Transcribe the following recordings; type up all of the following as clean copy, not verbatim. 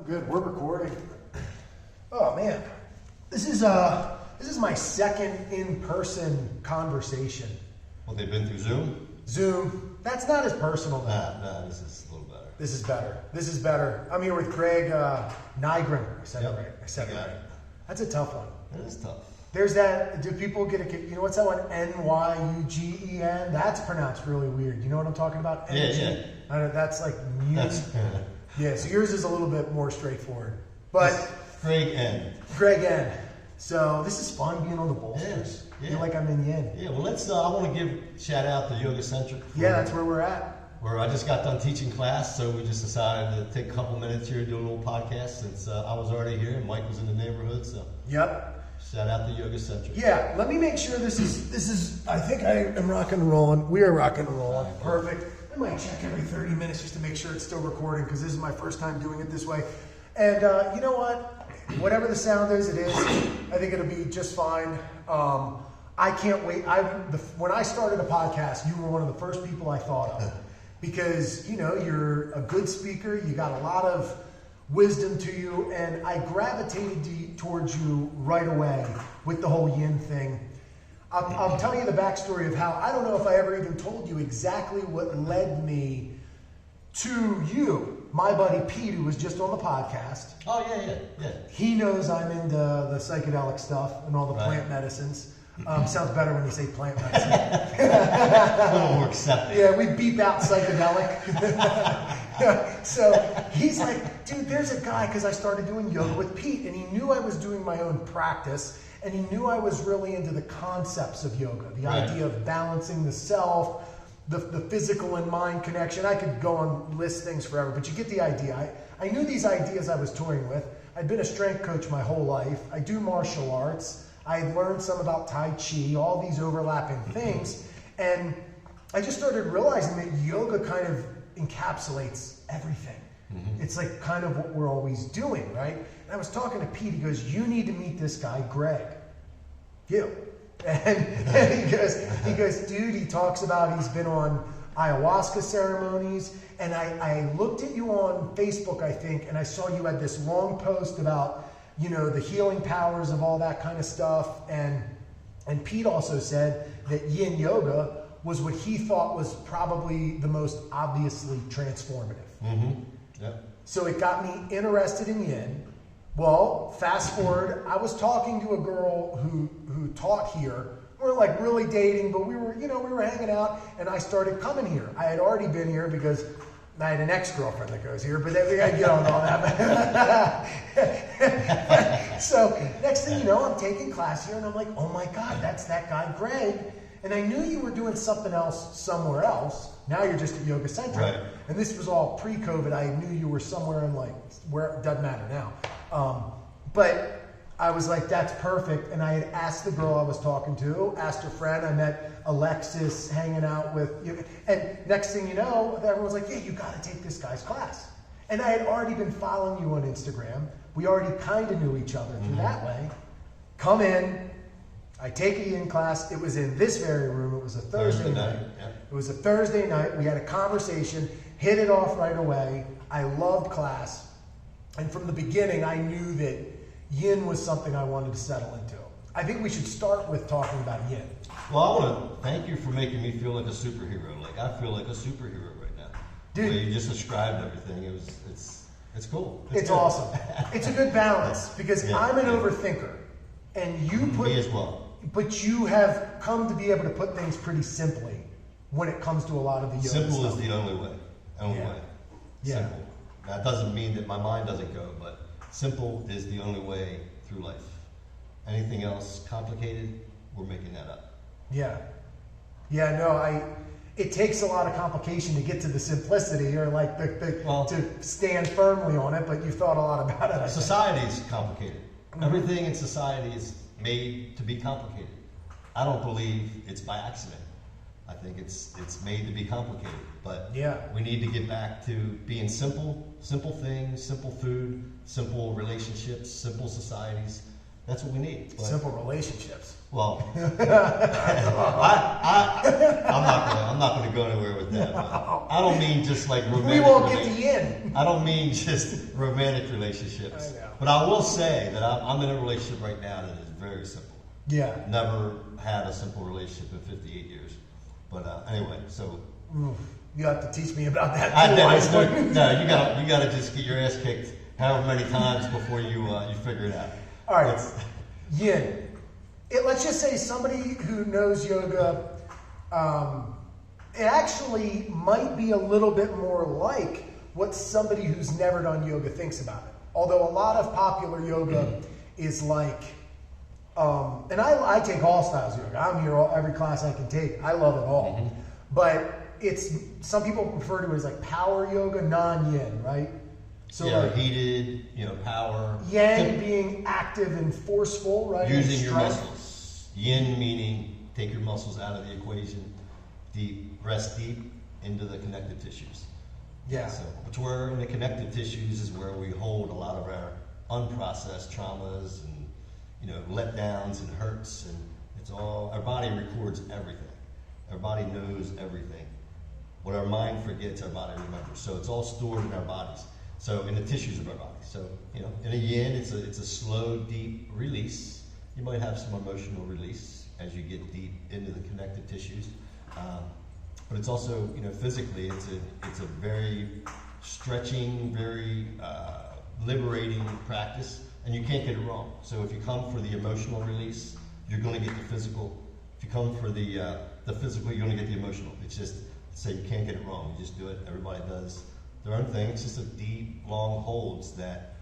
Good. We're recording. Oh man, this is my second in-person conversation. Well, they've been through Zoom. Zoom. That's not as personal though. Nah, this is a little better. This is better. I'm here with Greg Nigrin. I said Yep. it right. I said it You got right. it. That's a tough one. It is tough. There's that. Do people get a? You know what's that one? N-Y-U-G-E-N. That's pronounced really weird. You know what I'm talking about? Yeah. I don't, that's like new. Yeah. So yours is a little bit more straightforward. But Greg N. So this is fun being on the bolsters. Yeah. I feel like I'm in Yin. Yeah. Well, let's. I want to give shout out to Yoga Centric. Yeah, that's where we're at. Where I just got done teaching class, so we just decided to take a couple minutes here, do a little podcast since I was already here and Mike was in the neighborhood. So. Yep. Shout out to Yoga Centric. Yeah, let me make sure this is. I think I am rocking and rolling. We are rocking and rolling. Perfect. I might check every 30 minutes just to make sure it's still recording because this is my first time doing it this way. And you know what? Whatever the sound is, it is. I think it'll be just fine. I can't wait. When I started a podcast, you were one of the first people I thought of because you're a good speaker. You got a lot of wisdom to you, and I gravitated towards you right away with the whole Yin thing. I'll tell you the backstory of how, I don't know if I ever even told you exactly what led me to you. My buddy Pete, who was just on the podcast. Oh, yeah. He knows I'm into the psychedelic stuff and all the plant medicines. Sounds better when you say plant medicine. A little more accepting. Yeah, we beep out psychedelic. So he's like, dude, there's a guy, because I started doing yoga with Pete, and he knew I was doing my own practice, and he knew I was really into the concepts of yoga, the idea of balancing the self, the physical and mind connection. I could go on list things forever, but you get the idea. I knew these ideas I was toying with. I'd been a strength coach my whole life. I do martial arts. I had learned some about Tai Chi, all these overlapping things. And I just started realizing that yoga kind of encapsulates everything. Mm-hmm. It's like kind of what we're always doing, right? And I was talking to Pete. He goes, you need to meet this guy, Greg. You. And he goes, dude, he talks about he's been on ayahuasca ceremonies. And I looked at you on Facebook, I think, and I saw you had this long post about, the healing powers of all that kind of stuff. And Pete also said that Yin Yoga was what he thought was probably the most obviously transformative. Mm-hmm. Yep. So it got me interested in Yin. Well, fast forward, I was talking to a girl who taught here. We were like really dating, but we were hanging out, and I started coming here. I had already been here because I had an ex-girlfriend that goes here, but then we got to get on all that. So next thing you know, I'm taking class here, and I'm like, oh my God, that's that guy, Greg. And I knew you were doing something else somewhere else. Now you're just at Yoga Centric. Right. And this was all pre-COVID. I knew you were somewhere in where it doesn't matter now. But I was like, that's perfect. And I had asked the girl I was talking to, asked her friend. I met Alexis hanging out with you. And next thing you know, everyone's like, yeah, you got to take this guy's class. And I had already been following you on Instagram. We already kind of knew each other through that way. Come in. I take a Yin class. It was in this very room. It was a Thursday night. Yeah. It was a Thursday night. We had a conversation, hit it off right away. I loved class. And from the beginning, I knew that Yin was something I wanted to settle into. I think we should start with talking about Yin. Well, I want to thank you for making me feel like a superhero. Like, I feel like a superhero right now. Dude. The way you just described everything, it's cool. It's good. awesome. It's a good balance because I'm an overthinker. And you put... Me as well. But you have come to be able to put things pretty simply when it comes to a lot of the yoga Simple stuff. is the only way. Way. Yeah. Simple. That doesn't mean that my mind doesn't go, but simple is the only way through life. Anything else complicated, we're making that up. Yeah. Yeah, no, it takes a lot of complication to get to the simplicity or like to stand firmly on it, but you've thought a lot about it. Society is complicated. Mm-hmm. Everything in society is made to be complicated. I don't believe it's by accident. I think it's made to be complicated. But we need to get back to being simple things, simple food, simple relationships, simple societies. That's what we need. But, simple relationships. Well, I'm not going to go anywhere with that. But I don't mean just like romantic. We won't get the yin. I don't mean just romantic relationships. I know. But I will say that I'm in a relationship right now that is very simple. Yeah. Never had a simple relationship in 58 years. But anyway, so. You have to teach me about that too. No, you gotta just get your ass kicked however many times before you figure it out. All right, yin. Let's just say somebody who knows yoga, it actually might be a little bit more like what somebody who's never done yoga thinks about it. Although a lot of popular yoga is like, and I take all styles of yoga. I'm here every class I can take. I love it all. Mm-hmm. But some people refer to it as like power yoga, non-yin, right? So like heated, power. Yang being active and forceful, right? Using your muscles. Yin meaning take your muscles out of the equation. Rest deep into the connective tissues. Yeah. So, which where in the connective tissues is where we hold a lot of our unprocessed traumas and letdowns and hurts, and it's all our body records everything. Our body knows everything. What our mind forgets, our body remembers. So it's all stored in our bodies. So in the tissues of our body. So in a yin, it's a slow, deep release. You might have some emotional release as you get deep into the connective tissues, but it's also physically, it's a very stretching, very liberating practice, and you can't get it wrong. So if you come for the emotional release, you're going to get the physical. If you come for the physical, you're going to get the emotional. It's just so you can't get it wrong. You just do it. Everybody does their own thing. It's just a deep, long holds that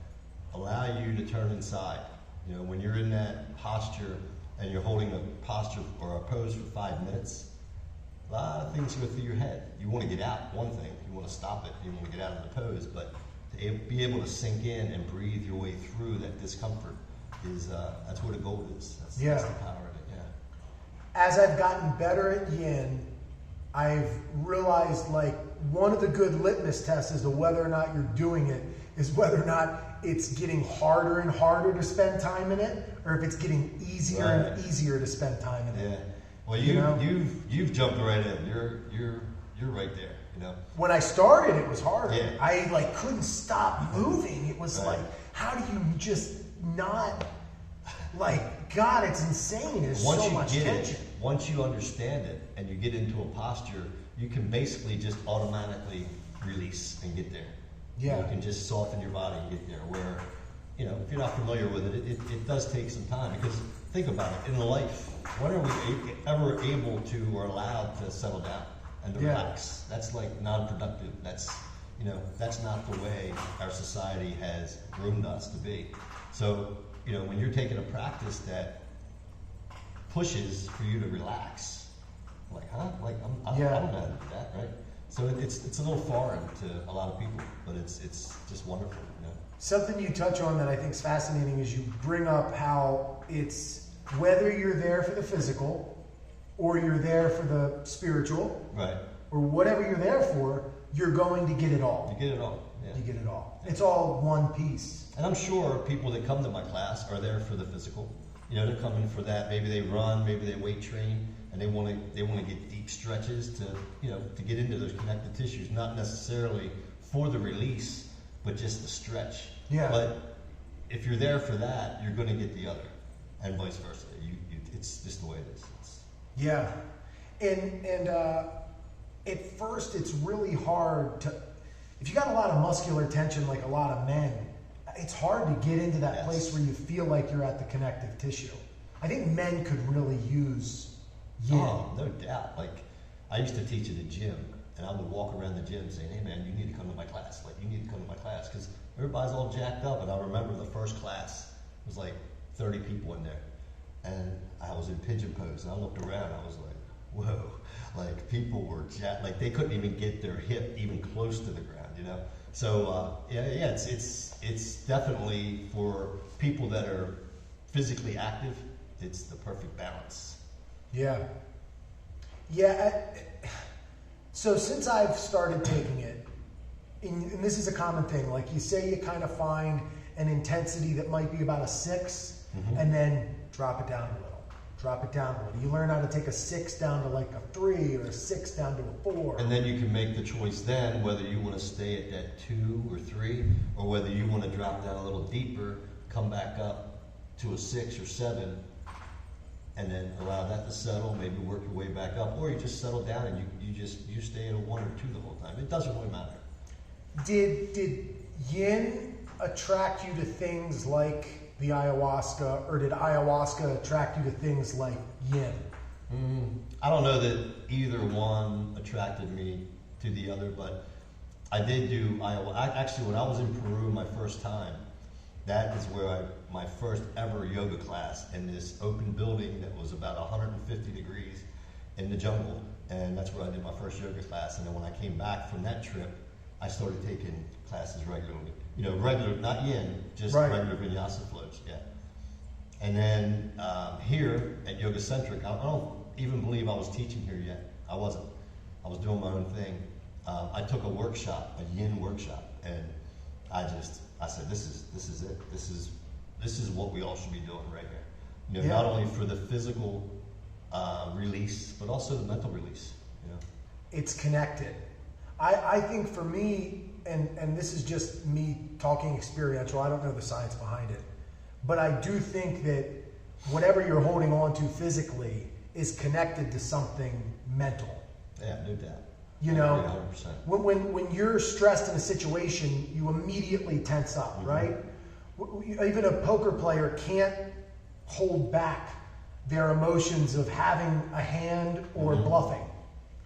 allow you to turn inside. When you're in that posture and you're holding a posture or a pose for 5 minutes, a lot of things go through your head. You want to get out, one thing. You want to stop it. You want to get out of the pose. But to be able to sink in and breathe your way through that discomfort is that's what a gold is. That's the power of it. Yeah. As I've gotten better at yin, I've realized like one of the good litmus tests as to whether or not you're doing it is whether or not it's getting harder and harder to spend time in it, or if it's getting easier and easier to spend time in it. Yeah. Well, you've jumped right in. You're right there. When I started, it was hard. Yeah. I couldn't stop moving. It was like, how do you just not God? It's insane. There's so much tension. Once you understand it and you get into a posture, you can basically just automatically release and get there. Yeah. You can just soften your body and get there. Where, if you're not familiar with it, it does take some time. Because think about it, in life, when are we ever able to or allowed to settle down and to relax? That's like non-productive. That's not the way our society has groomed us to be. So, when you're taking a practice that pushes for you to relax, I don't know how to do that, right? So it's a little foreign to a lot of people, but it's just wonderful. Something you touch on that I think is fascinating is you bring up how it's whether you're there for the physical or you're there for the spiritual, right, or whatever you're there for, you're going to get it all. You get it all. Yeah. You get it all. It's all one piece. And I'm sure people that come to my class are there for the physical. They're coming for that. Maybe they run, maybe they weight train, and they want to get deep stretches to get into those connective tissues, not necessarily for the release, but just the stretch. Yeah. But if you're there for that, you're going to get the other, and vice versa. It's just the way it is. Yeah, and at first it's really hard to. If you got a lot of muscular tension, like a lot of men, it's hard to get into that place where you feel like you're at the connective tissue. I think men could really use yin. Oh, no doubt. Like, I used to teach at a gym, and I would walk around the gym saying, hey man, you need to come to my class. You need to come to my class. Because everybody's all jacked up. And I remember the first class, it was like 30 people in there. And I was in pigeon pose, and I looked around, I was like, whoa. People were jacked. They couldn't even get their hip even close to the ground, So, it's definitely for people that are physically active, it's the perfect balance. Yeah. Yeah. So since I've started taking it, and this is a common thing, like you say you kind of find an intensity that might be about a 6, and then drop it down a little. Drop it down a little. You learn how to take a 6 down to like a 3 or a 6 down to a 4. And then you can make the choice then whether you want to stay at that 2 or 3 or whether you want to drop down a little deeper, come back up to a 6 or 7 and then allow that to settle, maybe work your way back up, or you just settle down and you stay at a 1 or 2 the whole time. It doesn't really matter. Did Yin attract you to things like the ayahuasca, or did ayahuasca attract you to things like Yin? I don't know that either one attracted me to the other, but I did do ayahuasca. Actually, when I was in Peru my first time, that is where my first ever yoga class in this open building that was about 150 degrees in the jungle, and that's where I did my first yoga class. And then when I came back from that trip, I started taking classes regularly. You know, regular, not Yin, just regular vinyasa flows, yeah. And then here at Yoga Centric, I don't even believe I was teaching here yet. I wasn't. I was doing my own thing. I took a workshop, a Yin workshop, and I said, this is it. This is what we all should be doing right here. You know, not only for the physical release, but also the mental release. You know, it's connected. I think for me, and this is just me talking experiential, I don't know the science behind it, but I do think that whatever you're holding on to physically is connected to something mental. Yeah, no doubt. You know, 100%. when you're stressed in a situation, you immediately tense up, right? Even a poker player can't hold back their emotions of having a hand or bluffing,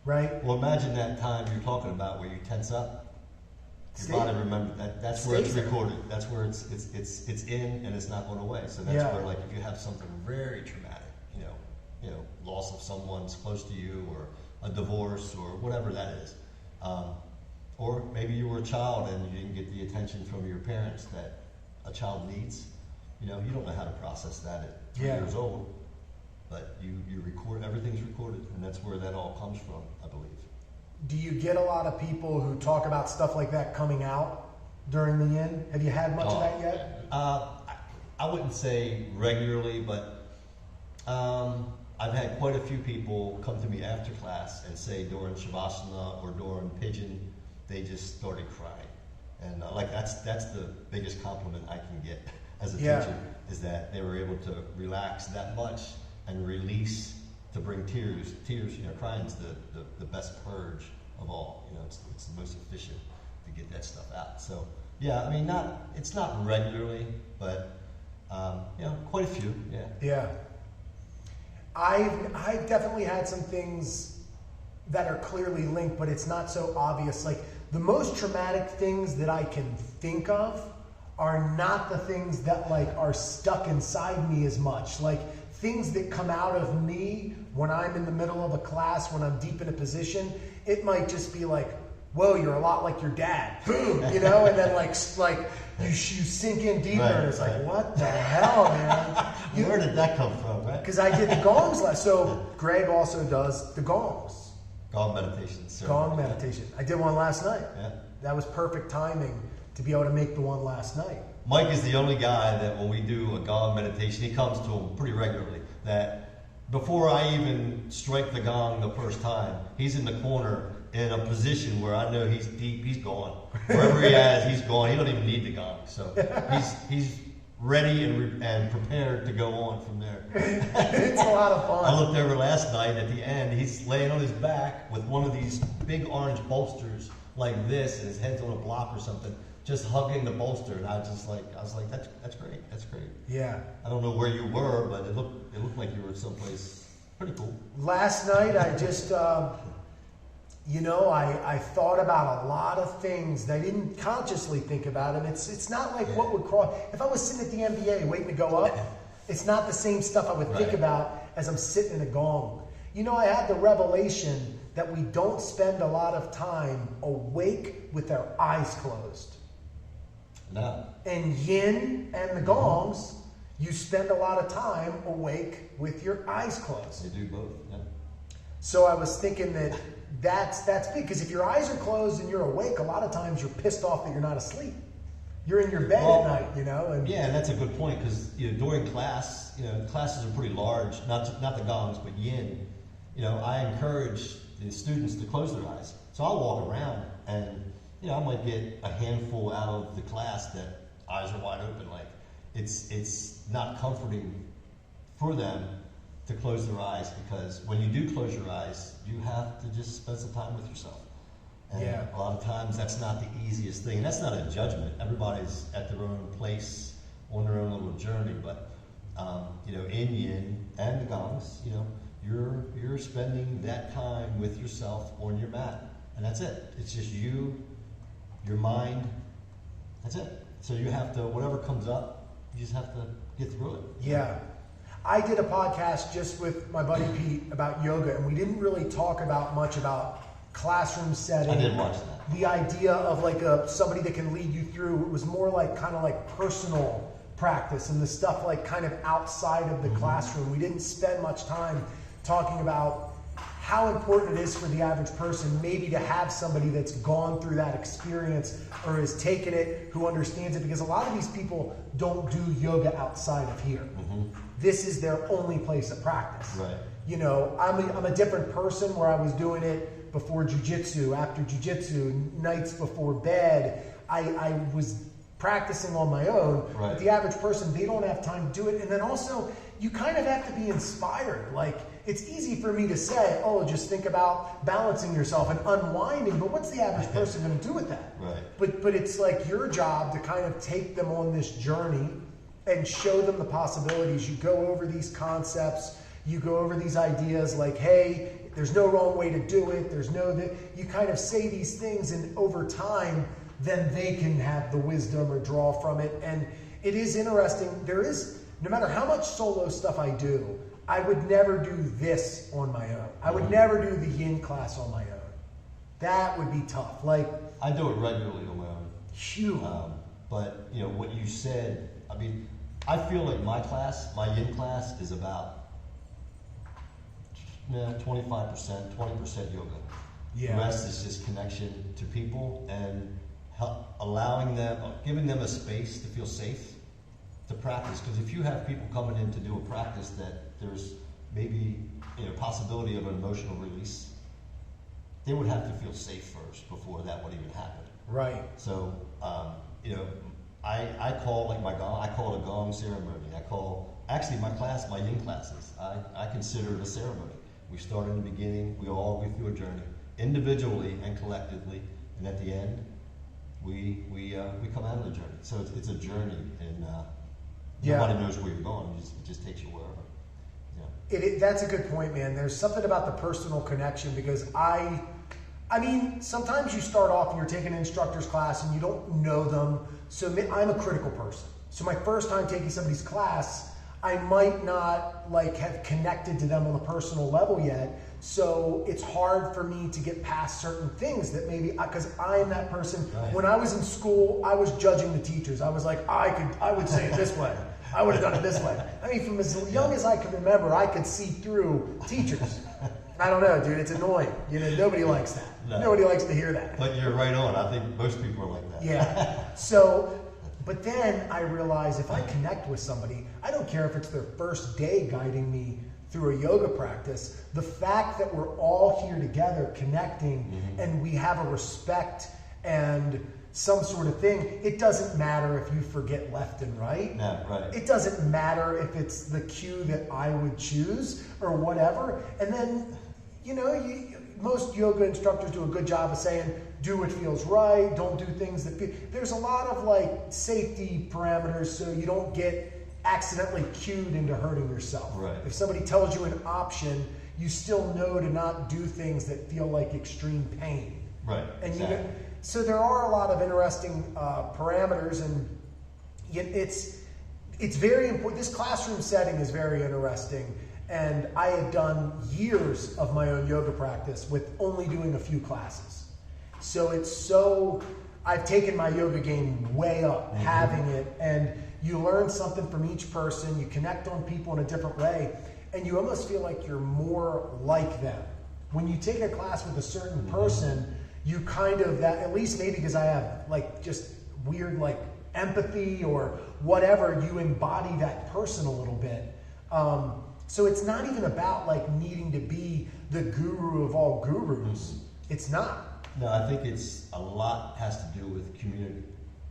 right? Well, imagine that time you're talking about where you tense up. Your body remembers that. That's where it's recorded. That's where it's in and it's not going away. So that's where, like, if you have something very traumatic, you know, loss of someone's close to you, or a divorce, or whatever that is, or maybe you were a child and you didn't get the attention from your parents that a child needs. You know, you don't know how to process that at 3 years old, but you record, everything's recorded, and that's where that all comes from, I believe. Do you get a lot of people who talk about stuff like that coming out during the Yin? Have you had much of that yet? I wouldn't say regularly, but I've had quite a few people come to me after class and say during Shavasana or during Pigeon, they just started crying. And like that's the biggest compliment I can get as a teacher, is that they were able to relax that much and release, to bring tears. Tears, you know, crying is the best purge of all. You know, it's the most efficient to get that stuff out. So yeah, I mean, it's not regularly, but you know, quite a few. Yeah. I've definitely had some things that are clearly linked, but it's not so obvious. Like, the most traumatic things that I can think of are not the things that, like, are stuck inside me as much. Like, things that come out of me when I'm in the middle of a class, when I'm deep in a position, it might just be like, whoa, you're a lot like your dad. Boom, you know? And then like you sink in deeper, and it's like, what the hell, man? Where did that come from, right? Because I did the gongs last. So Greg also does the gongs. Gong meditation. Gong meditation. I did one last night. Yeah. That was perfect timing to be able to make the one last night. Mike is the only guy that when we do a gong meditation, he comes to him pretty regularly, that before I even strike the gong the first time, he's in the corner in a position where I know he's deep, he's gone. Wherever he is, he's gone. He don't even need the gong. So he's ready and prepared to go on from there. It's a lot of fun. I looked over last night at the end, he's laying on his back with one of these big orange bolsters like this, and his head's on a block or something, just hugging the bolster. And I was like, that's great, that's great. Yeah. I don't know where you were, but it looked like you were someplace pretty cool. Last night, I just, you know, I thought about a lot of things that I didn't consciously think about, and it's not like what would cross. If I was sitting at the NBA waiting to go up, it's not the same stuff I would think about as I'm sitting in a gong. You know, I had the revelation that we don't spend a lot of time awake with our eyes closed. No. And Yin and the gongs, you spend a lot of time awake with your eyes closed. You do both. Yeah. So I was thinking that's big, because if your eyes are closed and you're awake, a lot of times you're pissed off that you're not asleep. you're in your bed at night, you know. And yeah, and that's a good point, because during class, classes are pretty large. Not the gongs, but yin. I encourage the students to close their eyes. So I'll walk around, and I might get a handful out of the class that eyes are wide open. Like it's not comforting for them to close their eyes, because when you do close your eyes, you have to just spend some time with yourself. And a lot of times that's not the easiest thing. And that's not a judgment. Everybody's at their own place on their own little journey. But in yin and the gongs, you're spending that time with yourself on your mat, and that's it. It's just you, your mind. That's it. So you have to, whatever comes up, you just have to get through it. Yeah. I did a podcast just with my buddy Pete about yoga, and we didn't really talk much about classroom setting. I did watch that. The idea of like somebody that can lead you through. It was more like kind of like personal practice and the stuff like kind of outside of the classroom. We didn't spend much time talking about how important it is for the average person maybe to have somebody that's gone through that experience or has taken it, who understands it, because a lot of these people don't do yoga outside of here. This is their only place of practice. Right. I'm a different person, where I was doing it before jiu-jitsu, after jiu-jitsu, nights before bed. I was practicing on my own. Right. But the average person, they don't have time to do it. And then also, you kind of have to be inspired. Like, it's easy for me to say, just think about balancing yourself and unwinding, but what's the average person going to do with that? Right. But it's like your job to kind of take them on this journey and show them the possibilities. You go over these concepts, you go over these ideas like, hey, there's no wrong way to do it, you kind of say these things, and over time, then they can have the wisdom or draw from it. And it is interesting, no matter how much solo stuff I do, I would never do this on my own. I would never do the yin class on my own. That would be tough. Like, I do it regularly on my own. Phew. But what you said, I feel like my yin class is about 25%, 20% yoga. Yeah. The rest is just connection to people and allowing them, giving them a space to feel safe to practice. Because if you have people coming in to do a practice that there's maybe possibility of an emotional release, they would have to feel safe first before that would even happen. Right. So I call like my gong, I call it a gong ceremony. Actually my yin classes, I consider it a ceremony. We start in the beginning, we all go through a journey, individually and collectively, and at the end, we come out of the journey. So it's a journey, and nobody knows where you're going. It just takes you wherever. That's a good point, man. There's something about the personal connection, because sometimes you start off and you're taking an instructor's class and you don't know them. So I'm a critical person. So my first time taking somebody's class, I might not have connected to them on a personal level yet. So it's hard for me to get past certain things that maybe, because I'm that person. Right. When I was in school, I was judging the teachers. I was like, I would say it this way. I would have done it this way. From as young as I can remember, I could see through teachers. I don't know, dude. It's annoying. Nobody likes that. No. Nobody likes to hear that. But you're right on. I think most people are like that. Yeah. So, but then I realize if I connect with somebody, I don't care if it's their first day guiding me through a yoga practice, the fact that we're all here together connecting and we have a respect and some sort of thing, it doesn't matter if you forget left and right. No, right. It doesn't matter if it's the cue that I would choose or whatever. And then, most yoga instructors do a good job of saying, do what feels right, don't do things that feel... There's a lot of safety parameters so you don't get accidentally cued into hurting yourself. Right. If somebody tells you an option, you still know to not do things that feel like extreme pain. Right. And exactly. So there are a lot of interesting parameters, and it's very important. This classroom setting is very interesting, and I had done years of my own yoga practice with only doing a few classes. So I've taken my yoga game way up, having it, and you learn something from each person, you connect on people in a different way, and you almost feel like you're more like them. When you take a class with a certain person, you kind of, that, at least maybe because I have just weird empathy or whatever, you embody that person a little bit. So it's not even about like needing to be the guru of all gurus. It's not. No, I think it's a lot has to do with community.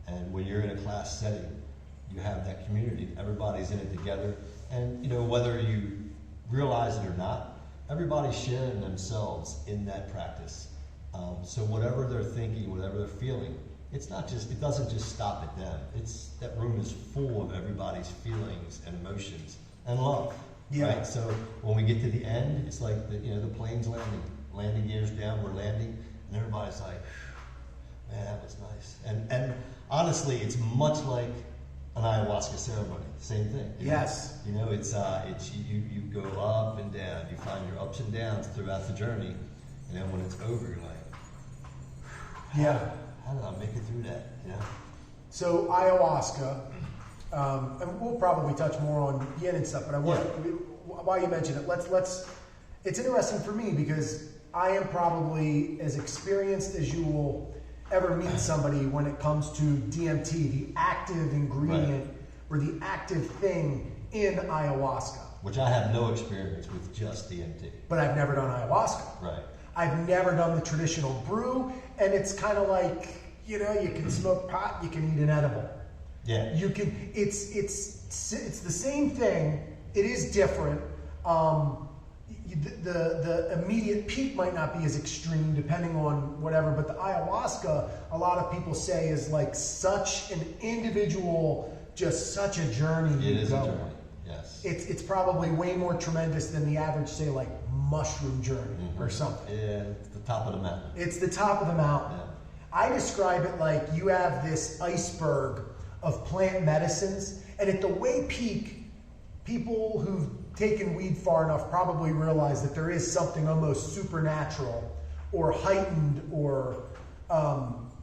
And when you're in a class setting, you have that community. Everybody's in it together. And you know, whether you realize it or not, everybody's sharing themselves in that practice. So whatever they're thinking, whatever they're feeling, it doesn't just stop at them. That room is full of everybody's feelings and emotions and love. Yeah. Right? So when we get to the end, it's like the plane's landing. Landing gears down, we're landing, and everybody's like, man, that was nice. And honestly, it's much like an ayahuasca ceremony. Same thing. Yes. You know, it's you go up and down. You find your ups and downs throughout the journey, and then when it's over, you're like, yeah. How did I make it through that? You know. So ayahuasca, and we'll probably touch more on yin and stuff. But I want while you mention it, let's. It's interesting for me because I am probably as experienced as you will ever meet somebody when it comes to DMT, the active ingredient or the active thing in ayahuasca. Which I have no experience with just DMT. But I've never done ayahuasca. Right. I've never done the traditional brew, and it's kind of like, you know, you can smoke pot, you can eat an edible. Yeah. You can. It's the same thing. It is different. The immediate peak might not be as extreme depending on whatever, but the ayahuasca, a lot of people say, is like such an individual, just such a journey. It is a journey, yes. It's probably way more tremendous than the average, say, like mushroom journey or something. Yeah, it's the top of the mountain. It's the top of the mountain. Yeah. I describe it like you have this iceberg of plant medicines, and at the way peak, people who've taken weed far enough probably realize that there is something almost supernatural or heightened or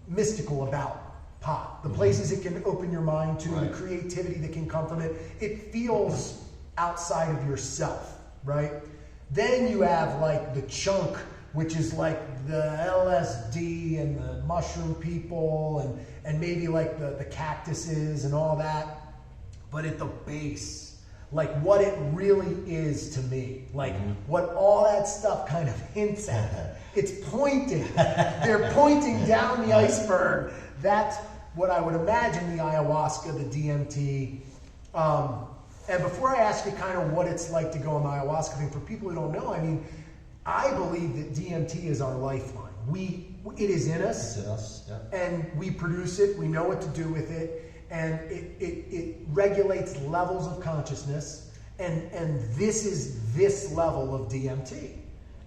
mystical about pot. The places it can open your mind to, the creativity that can come from it. It feels outside of yourself, right? Then you have like the chunk, which is like the LSD and the mushroom people and maybe like the cactuses and all that. But at the base, like what it really is to me, like what all that stuff kind of hints at. It's pointing. They're pointing down the iceberg. That's what I would imagine the ayahuasca, the DMT. And before I ask you kind of what it's like to go on the ayahuasca thing, for people who don't know, I mean, I believe that DMT is our lifeline. It is in us. It's in us, yeah. And we produce it. We know what to do with it. And it regulates levels of consciousness, and this is this level of DMT.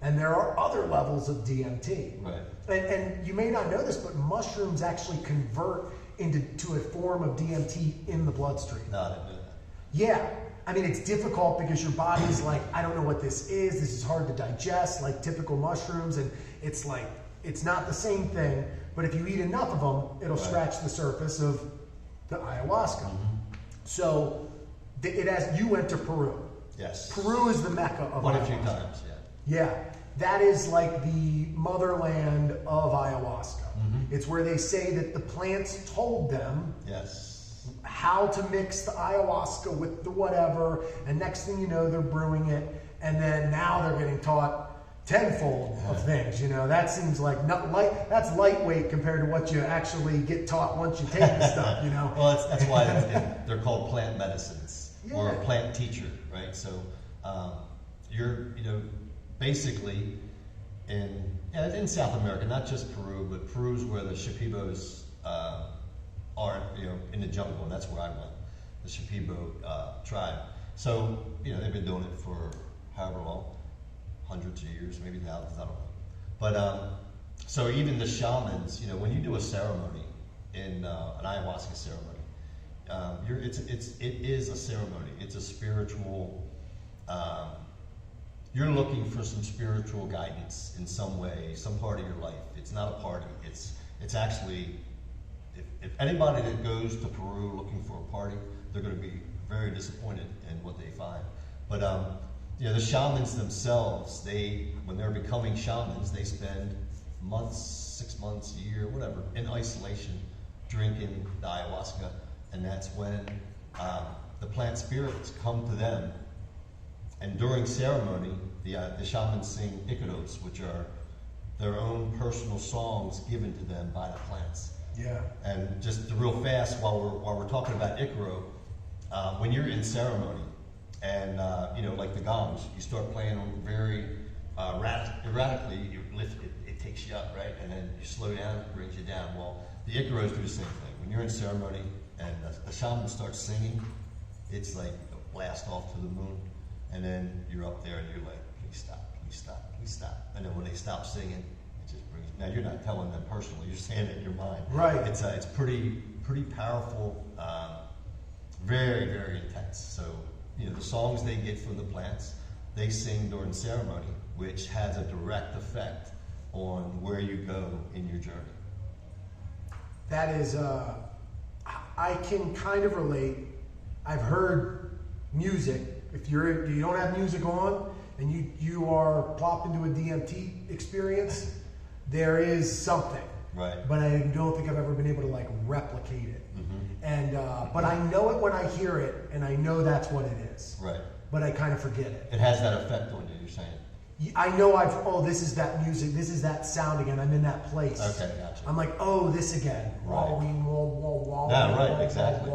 And there are other levels of DMT. Right. And you may not know this, but mushrooms actually convert into a form of DMT in the bloodstream. No, I didn't know that. Yeah. I mean, it's difficult because your body's like, I don't know what this is. This is hard to digest, like typical mushrooms. And it's like, it's not the same thing. But if you eat enough of them, it'll scratch the surface of the ayahuasca. So you went to Peru. Yes. Peru is the mecca of ayahuasca. Quite a few times, yeah. Yeah. That is like the motherland of ayahuasca. It's where they say that the plants told them how to mix the ayahuasca with the whatever, and next thing you know, they're brewing it, and then now they're getting taught tenfold of things. You know, that seems like that's lightweight compared to what you actually get taught once you take the stuff. You know. Well, that's why they're called plant medicines or a plant teacher, right? So you're basically in South America, not just Peru, but Peru's where the Shipibos are, in the jungle, and that's where I went, the Shipibo tribe. So they've been doing it for however long. Hundreds of years, maybe thousands, I don't know. But so even the shamans, when you do a ceremony in an ayahuasca ceremony, it is a ceremony. It's a spiritual. You're looking for some spiritual guidance in some way, some part of your life. It's not a party. It's actually, if anybody that goes to Peru looking for a party, they're going to be very disappointed in what they find. But the shamans themselves, when they're becoming shamans, they spend months, 6 months, a year, whatever, in isolation, drinking the ayahuasca, and that's when the plant spirits come to them. And during ceremony, the shamans sing ikaros, which are their own personal songs given to them by the plants. Yeah. And just real fast, while we're talking about ikaro, when you're in ceremony, and like the gongs, you start playing them very erratically. You lift it takes you up, right, and then you slow down, it brings you down. Well, the ikaros do the same thing. When you're in ceremony and the shaman starts singing, it's like a blast off to the moon. And then you're up there and you're like, please stop, please stop, please stop. And then when they stop singing, it just brings. Now you're not telling them personally; you're saying it in your mind. Right. It's pretty powerful, very very intense. So the songs they get from the plants, they sing during ceremony, which has a direct effect on where you go in your journey. That is, I can kind of relate. I've heard music. If you don't have music on and you are plopped into a DMT experience, there is something. Right. But I don't think I've ever been able to like replicate it. Mm-hmm. And but I know it when I hear it, and I know that's what it is. Right. But I kind of forget it. It has that effect on you. You're saying. I know this is that music, this is that sound again. I'm in that place. Okay, gotcha. I'm like, oh, this again. Right. Yeah, right, exactly.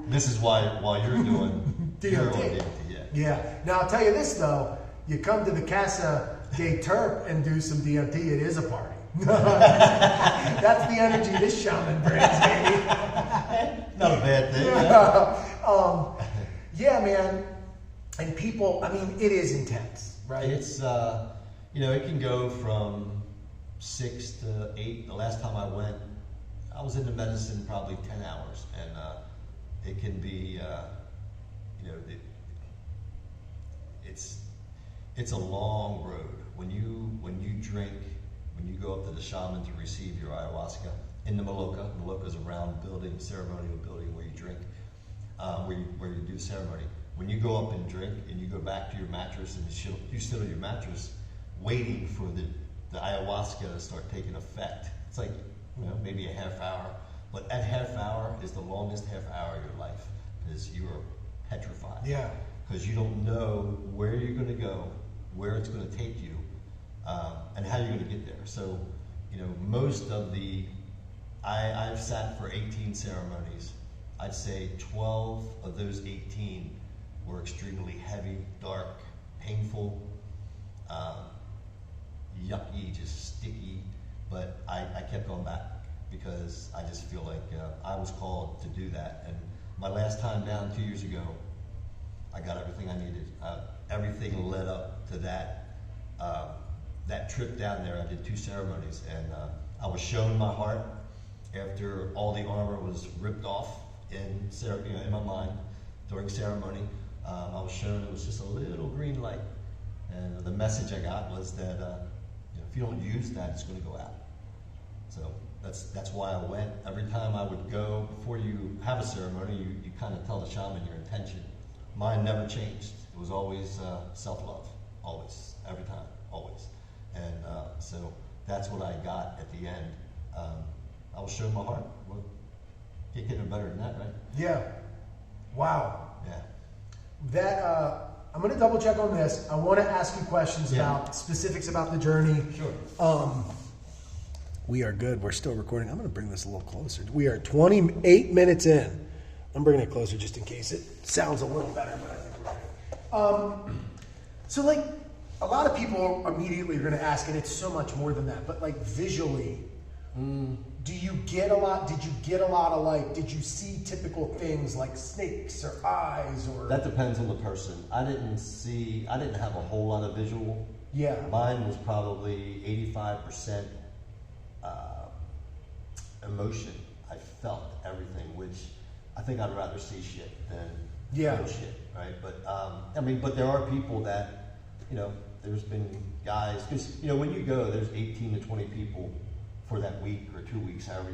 This is why while you're doing DMT. Yeah. Now I'll tell you this though, you come to the Casa de Terp and do some DMT, it is a party. That's the energy this shaman brings, baby. Not a bad thing. Yeah, man. And people, I mean, it is intense, right? It's it can go from 6 to 8. The last time I went, I was into medicine probably 10 hours, and it can be, it's a long road. When you drink, when you go up to the shaman to receive your ayahuasca in the Maloka. Maloka is a round building, ceremonial building where you drink, where you do the ceremony. When you go up and drink and you go back to your mattress and you sit on your mattress waiting for the ayahuasca to start taking effect. It's like, maybe a half hour, but that half hour is the longest half hour of your life because you are petrified. Yeah. Because you don't know where you're going to go, where it's going to take you, and how you're going to get there. So, most of I've sat for 18 ceremonies. I'd say 12 of those 18 were extremely heavy, dark, painful, yucky, just sticky. But I kept going back because I just feel like I was called to do that. And my last time down 2 years ago, I got everything I needed. Everything led up to that trip down there. I did 2 ceremonies, and I was shown my heart after all the armor was ripped off in my mind during ceremony. I was shown it was just a little green light, and the message I got was that if you don't use that, it's going to go out. So that's why I went. Every time I would go, before you have a ceremony, you kind of tell the shaman your intention. Mine never changed. It was always self-love, always, every time, always. And so that's what I got at the end. I was showing my heart. Well, can't get no better than that, right? Yeah. Wow. Yeah. That I'm going to double check on this. I want to ask you questions about specifics about the journey. Sure. We are good. We're still recording. I'm going to bring this a little closer. We are 28 minutes in. I'm bringing it closer just in case it sounds a little better, but I think we're good. So like a lot of people immediately are going to ask, and it's so much more than that, but like visually, did you get a lot of like, did you see typical things like snakes or eyes or? That depends on the person. I didn't have a whole lot of visual. Yeah. Mine was probably 85% emotion. I felt everything, which I think I'd rather see shit than feel shit, right? But but there are people that, there's been guys, because when you go, there's 18 to 20 people for that week or 2 weeks, however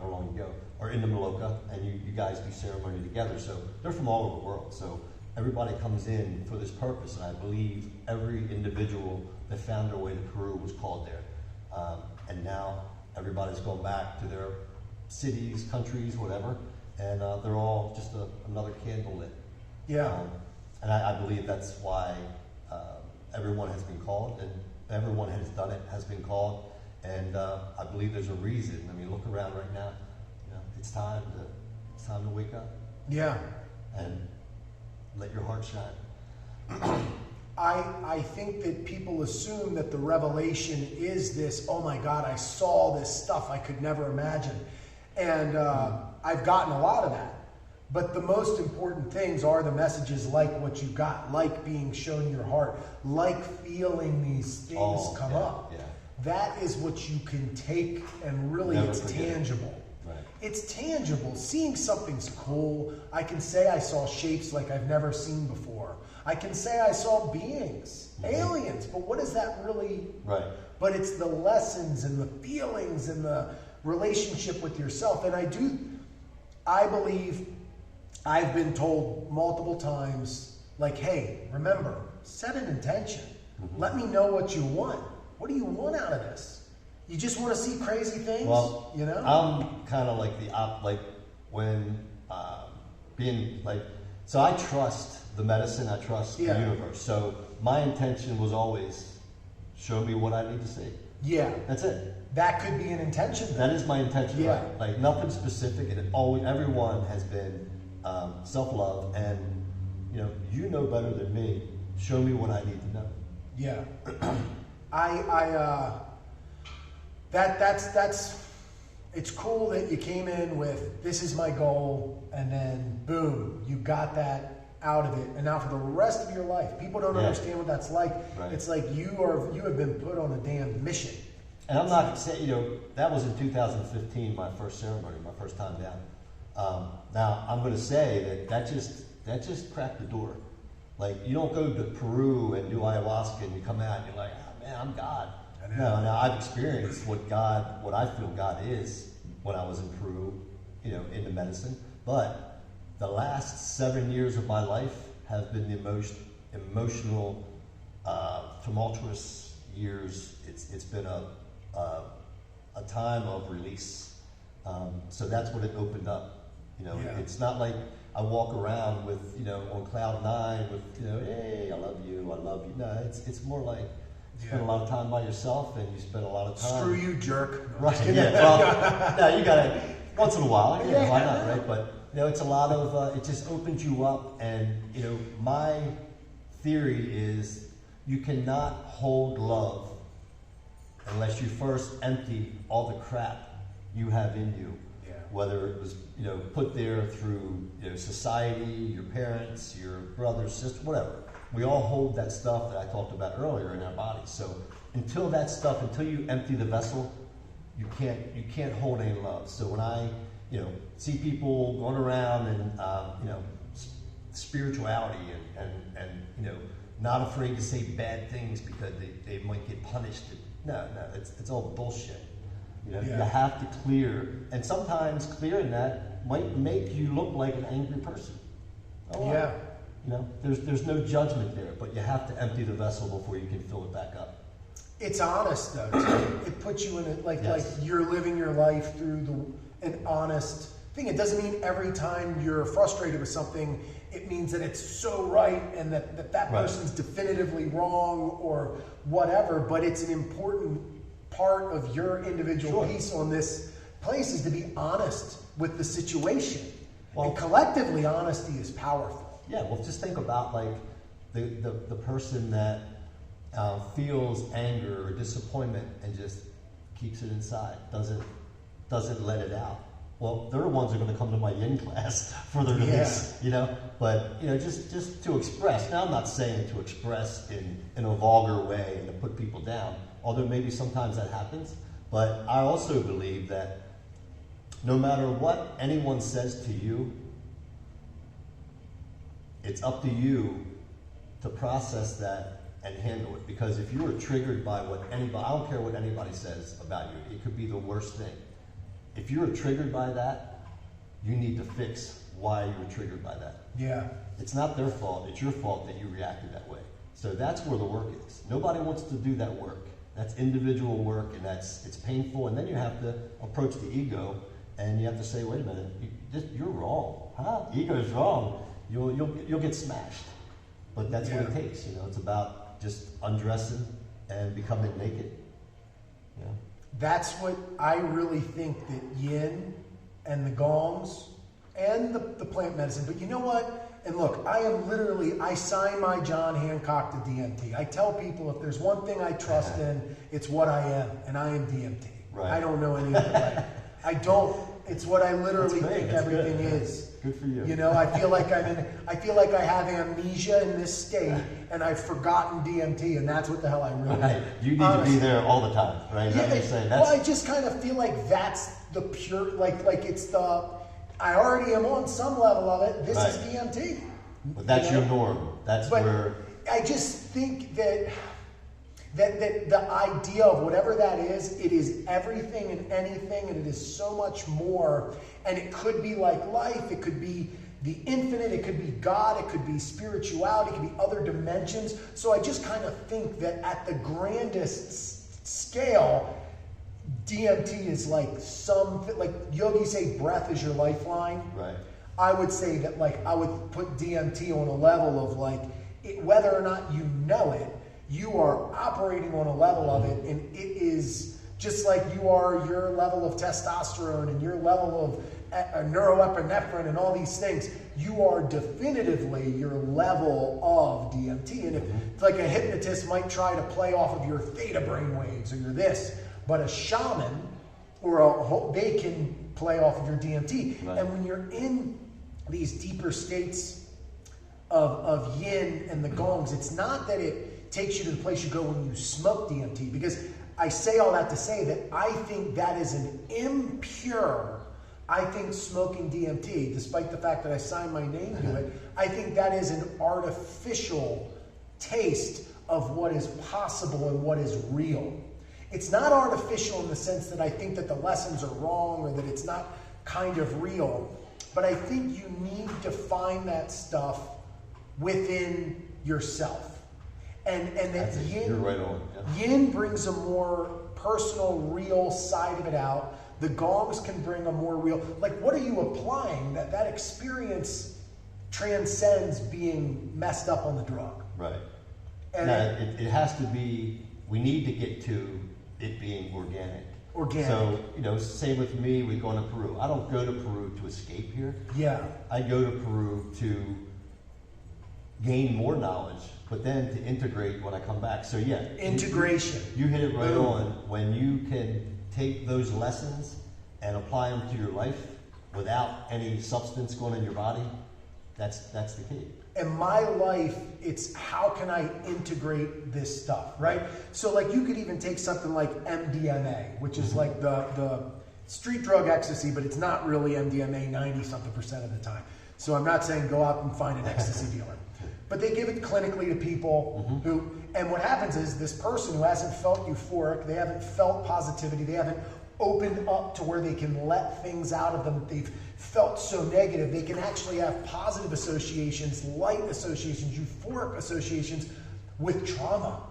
long you go, or in the Maloka, and you guys do ceremony together. So they're from all over the world. So everybody comes in for this purpose, and I believe every individual that found their way to Peru was called there. and now everybody's gone back to their cities, countries, whatever, and they're all just another candle lit. Yeah. And I believe that's why everyone has been called, and everyone has done it, has been called, and I believe there's a reason. I mean, look around right now. You know, it's time to wake up. Yeah. And let your heart shine. I think that people assume that the revelation is this, oh my God, I saw this stuff I could never imagine. And I've gotten a lot of that. But the most important things are the messages like what you got, like being shown your heart, like feeling these things come up. Yeah. That is what you can take, and really Never it's forget it. tangible. Right. It's tangible. Seeing something's cool. I can say I saw shapes like I've never seen before. I can say I saw beings, aliens, but what is that really? Right. But it's the lessons and the feelings and the relationship with yourself. And I believe I've been told multiple times, like, hey, remember, set an intention. Let me know what you want. What do you want out of this? You just want to see crazy things? Well, you know? I'm kind of like when being like, so I trust the medicine, I trust the universe. So my intention was always, show me what I need to see. Yeah. That's it. That could be an intention. That is my intention, Yeah. right? Like nothing specific, and everyone has been self-love, and you know better than me. Show me what I need to know. Yeah. That's it's cool that you came in with, this is my goal, and then boom, you got that out of it. And now for the rest of your life, people don't understand what that's like. Right. It's like you have been put on a damn mission. And I'm not saying, that was in 2015, my first ceremony, my first time down. Now I'm going to say that just cracked the door. Like, you don't go to Peru and do ayahuasca and you come out and you're like, oh man, I'm God. No, now I've experienced what I feel God is when I was in Peru, into medicine. But the last 7 years of my life have been the most emotional, tumultuous years. It's been a time of release. So that's what it opened up. It's not like I walk around with, on cloud 9 with, hey, I love you. No, it's more like you spend a lot of time by yourself, and you spend a lot of time. Screw you, jerk. Right. Yeah. Well, no, you gotta once in a while. Why not, right? But it's a lot of. It just opens you up, and my theory is you cannot hold love unless you first empty all the crap you have in you. Yeah. Whether it was put there through society, your parents, your brothers, sisters, whatever. We all hold that stuff that I talked about earlier in our bodies. So until you empty the vessel, you can't hold any love. So when I see people going around and spirituality and not afraid to say bad things because they might get punished. No, it's all bullshit. You have to clear, and sometimes clearing that might make you look like an angry person. Oh, there's no judgment there, but you have to empty the vessel before you can fill it back up. It's honest though, too. It puts you in it like you're living your life through an honest thing. It doesn't mean every time you're frustrated with something, it means that it's so right and that person's definitively wrong or whatever, but it's an important part of your individual piece on this place is to be honest with the situation. Well, and collectively, honesty is powerful. Yeah, well, just think about like the person that feels anger or disappointment and just keeps it inside, doesn't let it out. Well, they're the ones that are going to come to my yin class for their release, But just to express. Now, I'm not saying to express in a vulgar way and to put people down, although maybe sometimes that happens. But I also believe that no matter what anyone says to you, it's up to you to process that and handle it. Because if you are triggered by I don't care what anybody says about you, it could be the worst thing. If you're triggered by that, you need to fix why you were triggered by that. Yeah. It's not their fault, it's your fault that you reacted that way. So that's where the work is. Nobody wants to do that work. That's individual work, and it's painful. And then you have to approach the ego, and you have to say, wait a minute, you're wrong. Huh? Ego's wrong. You'll get smashed. But that's what it takes. It's about just undressing and becoming naked. That's what I really think that yin and the gongs and the plant medicine. But you know what? And look, I sign my John Hancock to DMT. I tell people if there's one thing I trust in, it's what I am, and I am DMT. Right. I don't know any other way. I don't. It's what I literally think everything is. Good for you. I feel like I have amnesia in this state, and I've forgotten DMT, and that's what the hell I really Right. You need to be there all the time, right? Is that what you're saying? Well, I just kind of feel like that's the pure, like it's the. I already am on some level of it. This is DMT. But that's your norm. That's where. I just think that the idea of whatever that is, it is everything and anything, and it is so much more. And it could be like life, it could be the infinite, it could be God, it could be spirituality, it could be other dimensions. So I just kind of think that at the grandest scale, DMT is like yogis say breath is your lifeline. Right. I would say that I would put DMT on a level of whether or not you know it, you are operating on a level of it, and it is just like you are your level of testosterone and your level of neuroepinephrine and all these things. You are definitively your level of DMT. And if like a hypnotist might try to play off of your theta brainwaves or your this, but a shaman they can play off of your DMT. Right. And when you're in these deeper states of yin and the gongs, it's not that it takes you to the place you go when you smoke DMT, because I say all that to say that I think that is an impure. I think smoking DMT, despite the fact that I signed my name to it, I think that is an artificial taste of what is possible and what is real. It's not artificial in the sense that I think that the lessons are wrong or that it's not kind of real, but I think you need to find that stuff within yourself. And that yin, you're right on. Yeah. Yin brings a more personal, real side of it out. The gongs can bring a more real, what are you applying? That experience transcends being messed up on the drug. Right. And now, it has to be, we need to get to it being organic. So, same with me, we've gone to Peru. I don't go to Peru to escape here. Yeah. I go to Peru to gain more knowledge, but then to integrate when I come back. So yeah. Integration. You hit it right on. When you can take those lessons and apply them to your life without any substance going in your body, that's the key. In my life, it's how can I integrate this stuff, right? So you could even take something like MDMA, which is like the street drug ecstasy, but it's not really MDMA 90-something% of the time. So I'm not saying go out and find an ecstasy dealer. But they give it clinically to people who, and what happens is this person who hasn't felt euphoric, they haven't felt positivity, they haven't opened up to where they can let things out of them that they've felt so negative, they can actually have positive associations, light associations, euphoric associations with trauma,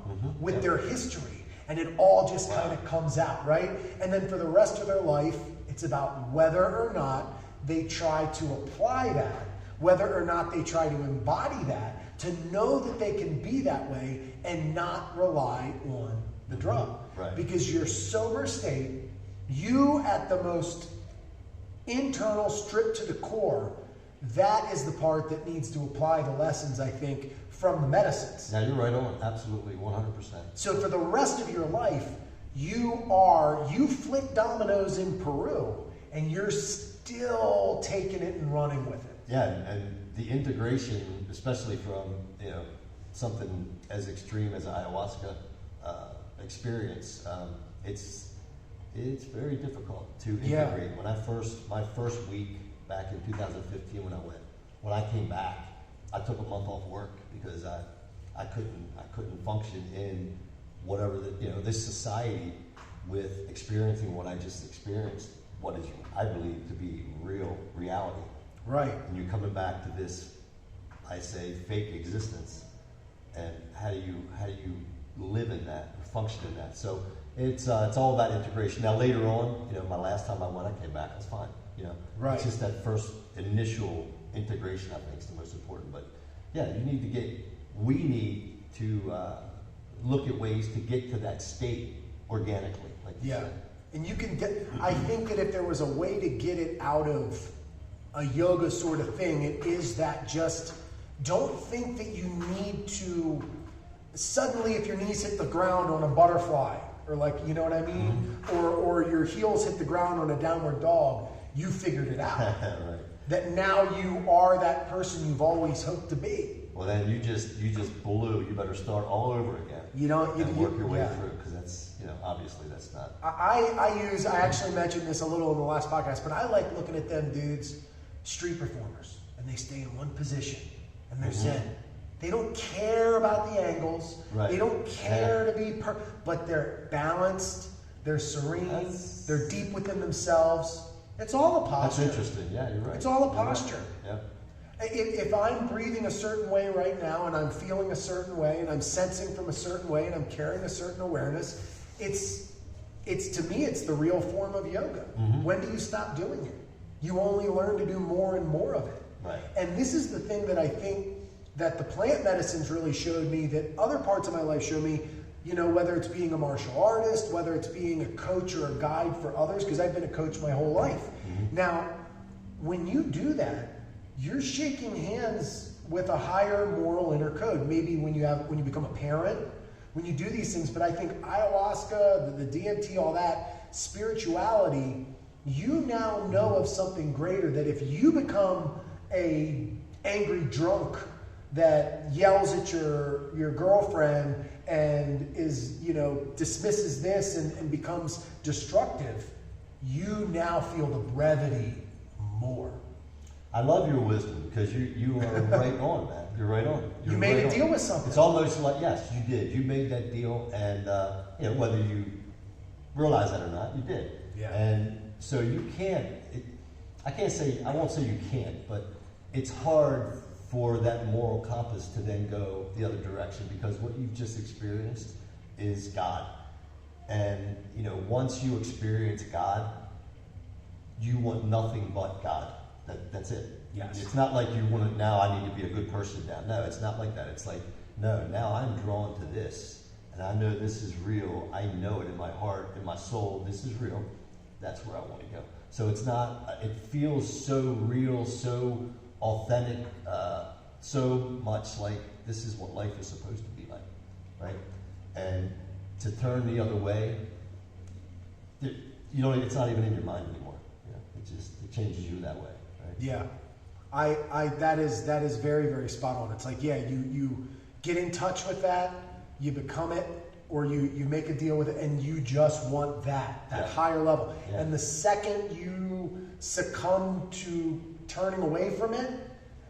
with their history. And it all just kind of comes out, right? And then for the rest of their life, it's about whether or not they try to apply that, whether or not they try to embody that, to know that they can be that way and not rely on the drug. Right. Because your sober state, you at the most internal, stripped to the core, that is the part that needs to apply the lessons, I think, from the medicines. Now you're right on, absolutely, 100%. So for the rest of your life, you flick dominoes in Peru, and you're still taking it and running with it. Yeah, and the integration, especially from something as extreme as ayahuasca experience, it's very difficult to integrate. When my first week back in 2015 when I came back, I took a month off work because I couldn't function in whatever this society with experiencing what I just experienced, what is I believe to be real reality. Right. And you're coming back to this, I say, fake existence. And how do you live in that, or function in that. So it's all about integration. Now later on, my last time I went, I came back, I was fine. Right. It's just that first initial integration, I think, is the most important. But yeah, we need to look at ways to get to that state organically. Like you said. And you can I think that if there was a way to get it out of a yoga sort of thing, it is that just don't think that you need to suddenly, if your knees hit the ground on a butterfly, or like, you know what I mean? Mm-hmm. Or your heels hit the ground on a downward dog, you figured it out. Right. That now you are that person you've always hoped to be. Well, then you just blew. You better start all over again. And work your way through, because that's, obviously that's not. I actually mentioned this a little in the last podcast, but I like looking at them dudes, street performers, and they stay in one position, and they're zen. They don't care about the angles. Right. They don't care to be but they're balanced, they're serene, they're deep within themselves. It's all a posture. That's interesting. Yeah, you're right. It's all a posture. Right. Yeah. If I'm breathing a certain way right now, and I'm feeling a certain way, and I'm sensing from a certain way, and I'm carrying a certain awareness, it's to me, it's the real form of yoga. Mm-hmm. When do you stop doing it? You only learn to do more and more of it. Right. And this is the thing that I think that the plant medicines really showed me, that other parts of my life show me, whether it's being a martial artist, whether it's being a coach or a guide for others, because I've been a coach my whole life. Mm-hmm. Now, when you do that, you're shaking hands with a higher moral inner code. Maybe when you become a parent, when you do these things, but I think ayahuasca, the DMT, all that, spirituality, you now know of something greater, that if you become a angry drunk that yells at your girlfriend and is, dismisses this and becomes destructive, you now feel the brevity more. I love your wisdom, because you are right on, man. You're right on. You made a deal with something. It's almost like, yes, you did. You made that deal, and whether you realize that or not, you did. Yeah. And so you can't. I won't say you can't, but it's hard for that moral compass to then go the other direction, because what you've just experienced is God. And, once you experience God, you want nothing but God. That's it. Yes. It's not like you want to, now I need to be a good person now. No, it's not like that. It's like, no, now I'm drawn to this, and I know this is real. I know it in my heart, in my soul, this is real. That's where I want to go. So it's not, it feels so real, so authentic, so much like this is what life is supposed to be like, right? And to turn the other way, it's not even in your mind anymore. It changes you that way, right? Yeah, that is very, very spot on. It's like, you get in touch with that, you become it, or you make a deal with it, and you just want that higher level. Yeah. And the second you succumb to turning away from it,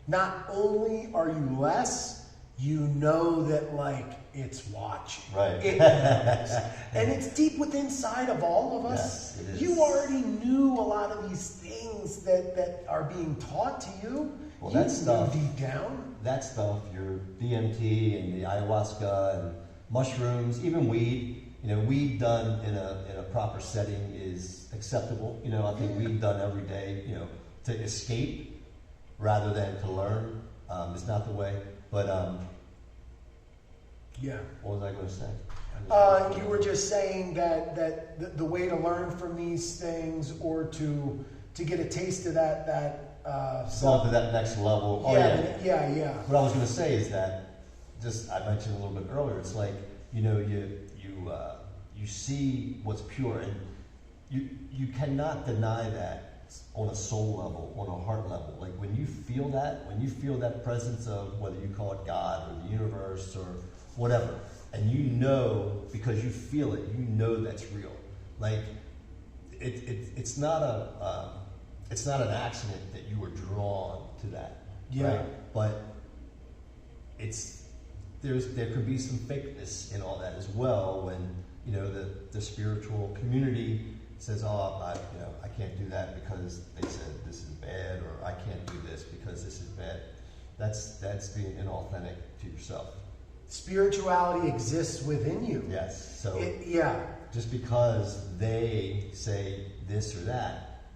not only are you less, you know that it's watching. Right. It knows. And it's deep within inside of all of us. Yes, it is. You already knew a lot of these things that are being taught to you. Well, you that stuff, deep down. That stuff, your DMT and the ayahuasca and mushrooms, even weed, weed done in a proper setting is acceptable. I think weed done every day, to escape rather than to learn is not the way. But what was I going to say? You were just saying that the way to learn from these things, or to get a taste of that going to that next level. Yeah. What I was going to say is that, I mentioned a little bit earlier, it's like, you see what's pure, and you cannot deny that on a soul level, on a heart level. Like when you feel that presence of, whether you call it God or the universe or whatever, and because you feel it, that's real. Like it's not an accident that you were drawn to that. Yeah. Right? But there could be some fakeness in all that as well, when the spiritual community says, I can't do that because they said this is bad, or I can't do this because this is bad. That's being inauthentic to yourself. spirituality exists within you. Yes. So just because they say this or that,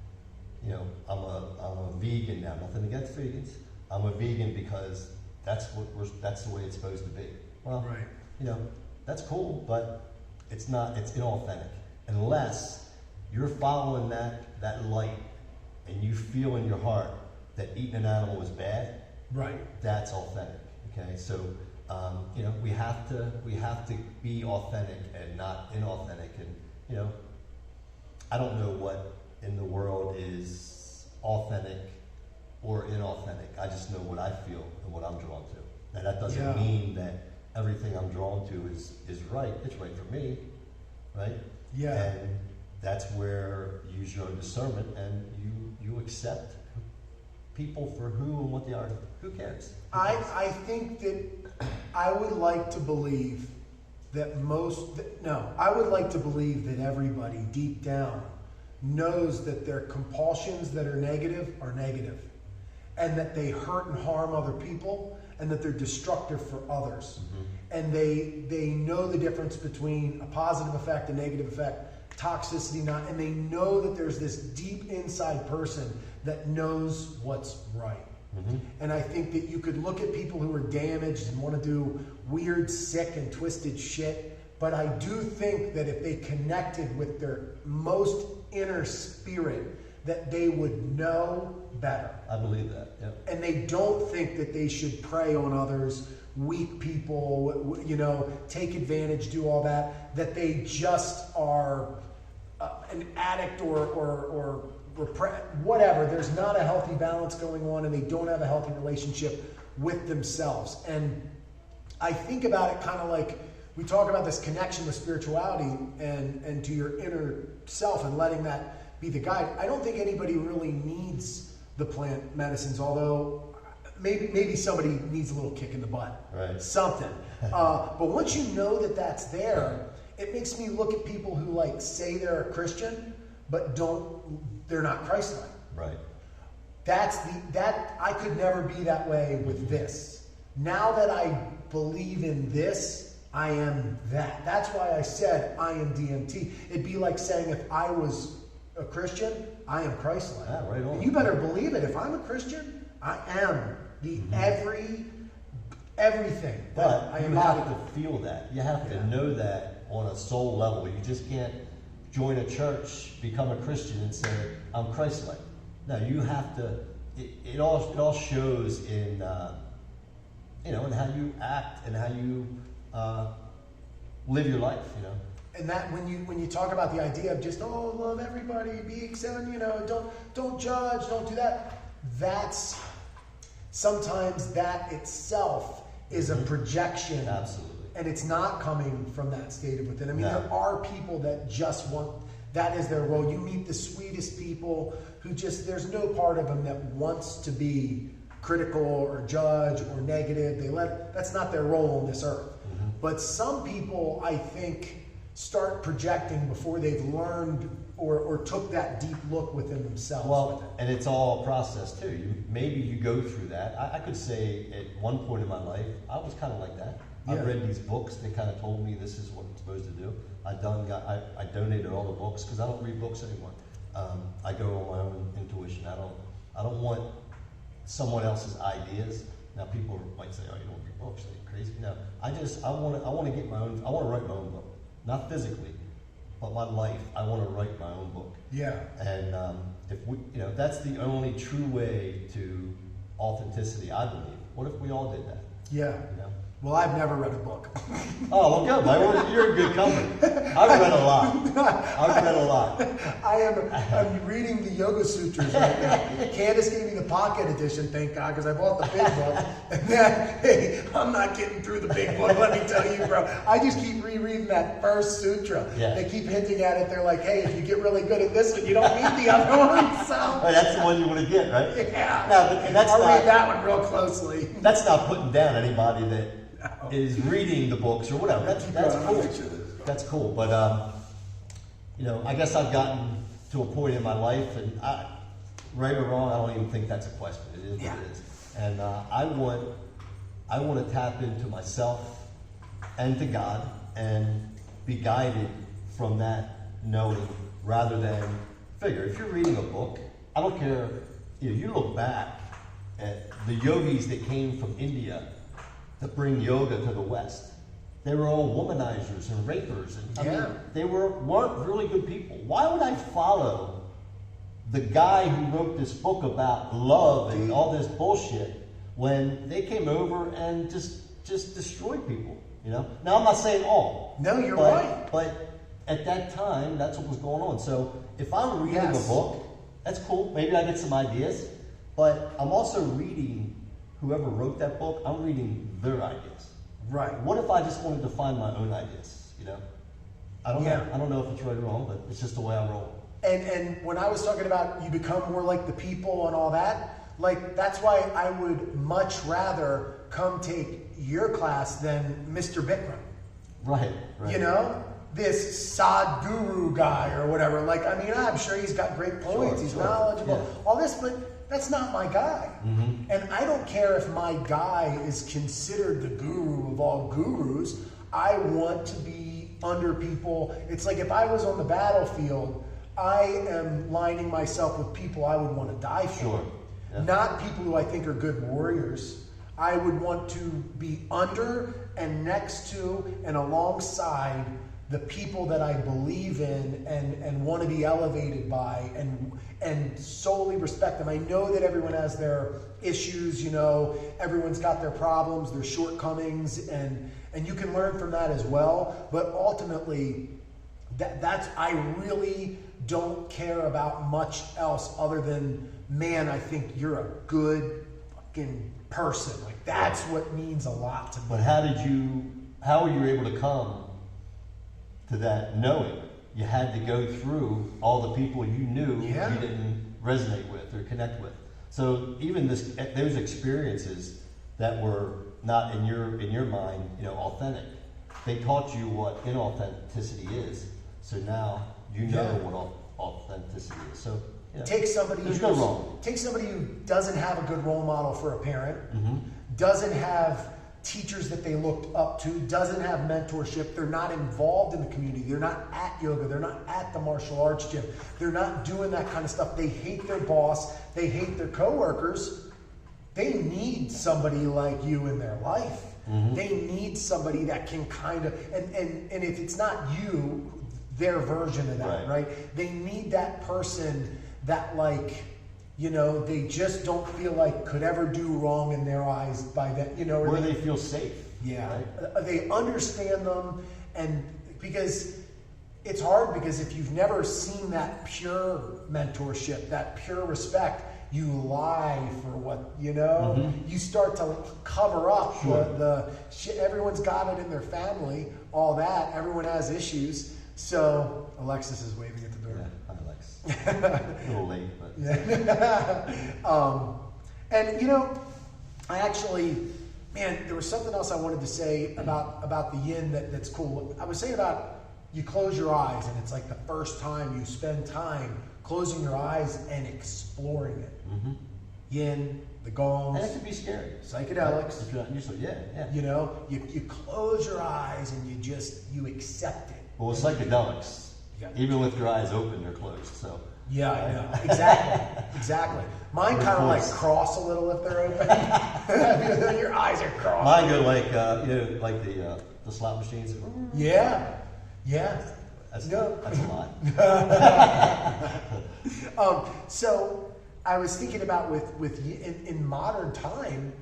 you know, I'm a vegan now. Nothing against vegans. I'm a vegan because that's the way it's supposed to be. Well, right. You know, that's cool, but it's inauthentic unless you're following that light and you feel in your heart that eating an animal is bad. Right. That's authentic. Okay, so you know, we have to be authentic and not inauthentic. And you know, I don't know what in the world is authentic or inauthentic. I just know what I feel and what I'm drawn to. Now that doesn't mean that everything I'm drawn to is right. It's right for me, right? Yeah. And that's where you use your own discernment and you accept people for who and what they are. Who cares? I think that I would like to believe that I would like to believe that everybody deep down knows that their compulsions that are negative, and that they hurt and harm other people, and that they're destructive for others. Mm-hmm. And they know the difference between a positive effect, a negative effect, toxicity, and they know that there's this deep inside person that knows what's right. Mm-hmm. And I think that you could look at people who are damaged and want to do weird, sick, and twisted shit, but I do think that if they connected with their most inner spirit, that they would know better. I believe that, yeah. And they don't think that they should prey on others, weak people, you know, take advantage, do all that, that they just are an addict or whatever. There's not a healthy balance going on, and they don't have a healthy relationship with themselves. And I think about it kind of like we talk about this connection with spirituality and to your inner self and letting that be the guide. I don't think anybody really needs the plant medicines, although maybe somebody needs a little kick in the butt. Right. Something. But once you know that that's there, it makes me look at people who like say they're a Christian, but they're not Christ-like. Right. I could never be that way with this. Now that I believe in this, I am that. That's why I said I am DMT. It'd be like saying if I was a Christian, I am Christ-like. Yeah, right on. And you better believe it. If I'm a Christian, I am the everything. But you have to feel that. You have to know that on a soul level. You just can't join a church, become a Christian, and say, I'm Christ-like. No, you have to, it all shows in, you know, in how you act and how you live your life, you know. And that when you talk about the idea of just, love everybody, be accepting, you know, don't judge, don't do that. That's, sometimes that itself is a projection. Absolutely. And it's not coming from that state of within. I mean, there are people that just want, that is their role. You meet the sweetest people who just, there's no part of them that wants to be critical or judge or negative. That's not their role on this earth. Mm-hmm. But some people, I think, start projecting before they've learned or took that deep look within themselves. Well, and it's all a process too. Maybe you go through that. I could say at one point in my life, I was kind of like that. I read these books. They kind of told me this is what I'm supposed to do. I donated all the books because I don't read books anymore. I go on my own intuition. I don't want someone else's ideas. Now people might say, "Oh, you don't read books? Are you crazy?" No, I want to get my own. I want to write my own book, not physically, but my life. I want to write my own book. Yeah. And if we, you know, that's the only true way to authenticity, I believe. What if we all did that? Yeah. You know? Well, I've never read a book. Oh, well, good. You're in good company. I've read a lot. I'm reading the Yoga Sutras right now. Candace gave me the pocket edition, thank God, because I bought the big book. And then, hey, I'm not getting through the big book, let me tell you, bro. I just keep rereading that first sutra. Yeah. They keep hinting at it. They're like, hey, if you get really good at this one, you don't need the other one. So. Oh, that's the one you want to get, right? Yeah. No, but I'll read that one real closely. That's not putting down anybody that is reading the books or whatever. That's cool. That's cool. But you know, I guess I've gotten to a point in my life, and right or wrong, I don't even think that's a question. It is what it is. And I want to tap into myself and to God, and be guided from that knowing rather than figure. If you're reading a book, I don't care, you look back at the yogis that came from India to bring yoga to the West. They were all womanizers and rapers, and I mean, they weren't really good people. Why would I follow the guy who wrote this book about love and all this bullshit when they came over and just destroyed people? Now I'm not saying all. No, you're right. But at that time, that's what was going on. So if I'm reading a book, that's cool. Maybe I get some ideas. But I'm also reading whoever wrote that book. I'm reading their ideas. Right. What if I just wanted to find my own ideas? I don't know. I don't know if it's right or wrong, but it's just the way I roll. And when I was talking about you become more like the people and all that, like that's why I would much rather come take your class than Mr. Bikram. Right. This Sadhguru guy or whatever. Like, I mean, I'm sure he's got great points. He's knowledgeable, all this, but that's not my guy. Mm-hmm. And I don't care if my guy is considered the guru of all gurus. I want to be under people. It's like if I was on the battlefield, I am lining myself with people I would want to die for. Sure. Yeah. Not people who I think are good warriors. I would want to be under and next to and alongside the people that I believe in and want to be elevated by and solely respect them. I know that everyone has their issues, everyone's got their problems, their shortcomings, and you can learn from that as well. But ultimately, that's I really don't care about much else other than, man, I think you're a good fucking person. Like that's what means a lot to me. But how were you able to come to that knowing? You had to go through all the people you knew you didn't resonate with or connect with. So even those experiences that were not in your mind, authentic, they taught you what inauthenticity is. So now you know what authenticity is. So take somebody there's no wrong. Take somebody who doesn't have a good role model for a parent, mm-hmm. doesn't have teachers that they looked up to, doesn't have mentorship, they're not involved in the community, they're not at yoga, they're not at the martial arts gym, they're not doing that kind of stuff, they hate their boss, they hate their coworkers. They need somebody like you in their life. Mm-hmm. They need somebody that can kind of, and if it's not you, their version of that, right? They need that person that they just don't feel like could ever do wrong in their eyes by that, where they feel safe. Yeah. Right? They understand them, and because it's hard, because if you've never seen that pure mentorship, that pure respect, you lie for what, mm-hmm. you start to cover up sure. the shit. Everyone's got it in their family, all that. Everyone has issues. So Alexis is waving at the door. Yeah, hi Alex. A little late, but. And I actually, there was something else I wanted to say about the yin that's cool. I was saying about you close your eyes, and it's like the first time you spend time closing your eyes and exploring it. Mm-hmm. Yin, the gongs. And it can be scary. Psychedelics. If you're not used to it, yeah. You close your eyes and you accept it. Well, with psychedelics, even with your eyes open, they're closed. So. Yeah, I know. Exactly. Mine kind of like cross a little if they're open. Your eyes are crossed. Mine go like the slot machines. Yeah. That's a lot. So I was thinking about in modern time,